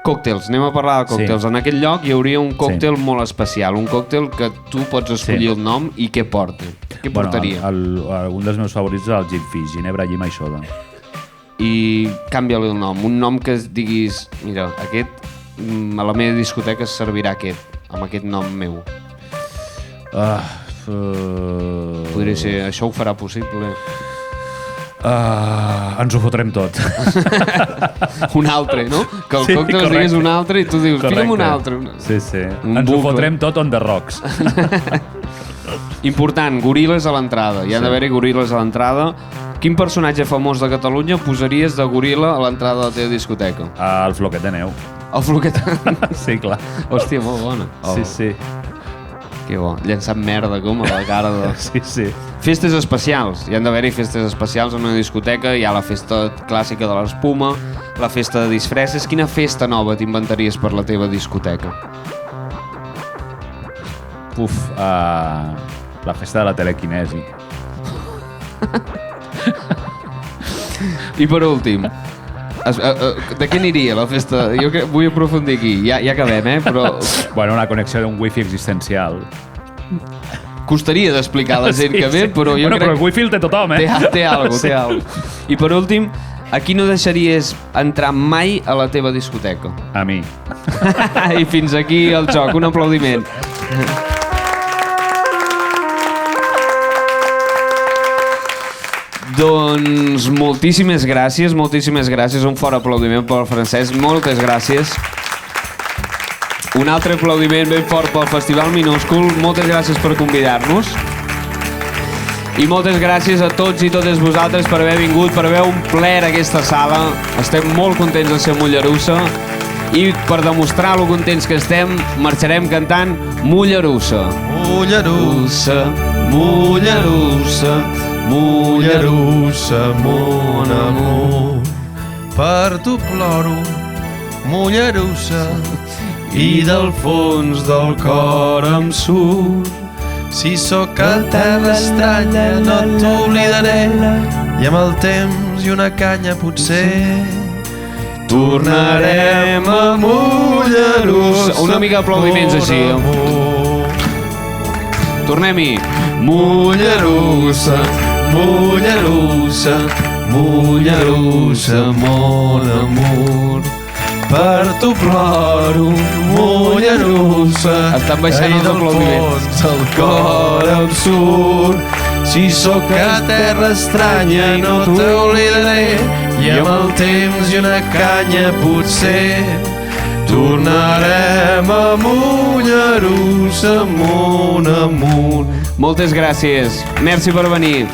Còctels, anem a parlar de còctels. Sí. En aquell lloc hi hauria un còctel molt especial, un còctel que tu pots escollir el nom i què porta. Què portaria? Un dels meus favorits és el Gin Fish, ginebra, llima i soda. I canvia-li el nom. Un nom que diguis, mira, aquest, a la meva discoteca es servirà aquest, amb aquest nom meu. Podria ser, això ho farà possible. Ens ho fotrem tot. Un altre, no? Que el Sí, còctel correcte. digués un altre i tu dius, fia'm un altre. Sí. Un Ens ho bucle. fotrem tot on the rocks. Important, goril·les a l'entrada. Hi ha d'haver-hi goril·les a l'entrada. Quin personatge famós de Catalunya posaries de goril·la a l'entrada de la teva discoteca? El floquet de neu. El floquet. Sí, clar. Hòstia, molt bona. Sí. Que bo. Llançant merda com a la cara de... Sí. Festes especials. Hi han d'haver-hi festes especials en una discoteca. Hi ha la festa clàssica de l'espuma, la festa de disfresses. Quina festa nova t'inventaries per la teva discoteca? La festa de la telequinesi. I per últim, de què aniria la festa? Jo vull aprofundir aquí. Ja acabem, Però Bueno, una connexió d'un wifi existencial. costaria d'explicar a la gent que ve, però jo Però crec el wifi el té tothom, té algo. I per últim, a qui no deixaries entrar mai a la teva discoteca? A mi. I fins aquí el joc. Un aplaudiment. Doncs moltíssimes gràcies. Un fort aplaudiment pel Francesc. Moltes gràcies. Un altre aplaudiment ben fort pel Festival Minúscul. Moltes gràcies per convidar-nos. I moltes gràcies a tots i totes vosaltres per haver vingut, per haver omplert aquesta sala. Estem molt contents de ser Mollerussa. I per demostrar lo contents que estem, marxarem cantant Mollerussa. Mollerussa, Mollerussa, Mollerussa, mon amor. Per tu ploro, Mollerussa, i del fons del cor em surt. si sóc a terra estranya no t'oblidaré, i amb el temps i una canya potser tornarem a Mollerussa. Una mica d'aplaudiments així. Tornem-hi. Mollerussa, Mollerussa, Mollerussa, mon amor. Per tu ploro, Mollerussa, Estan baixant els aplaudiments. el cor em surt. Si sóc a terra estranya no t'oblidaré, i amb el temps i una canya potser tornarem a Mollerussa, mon amor. Moltes gràcies. Merci per venir.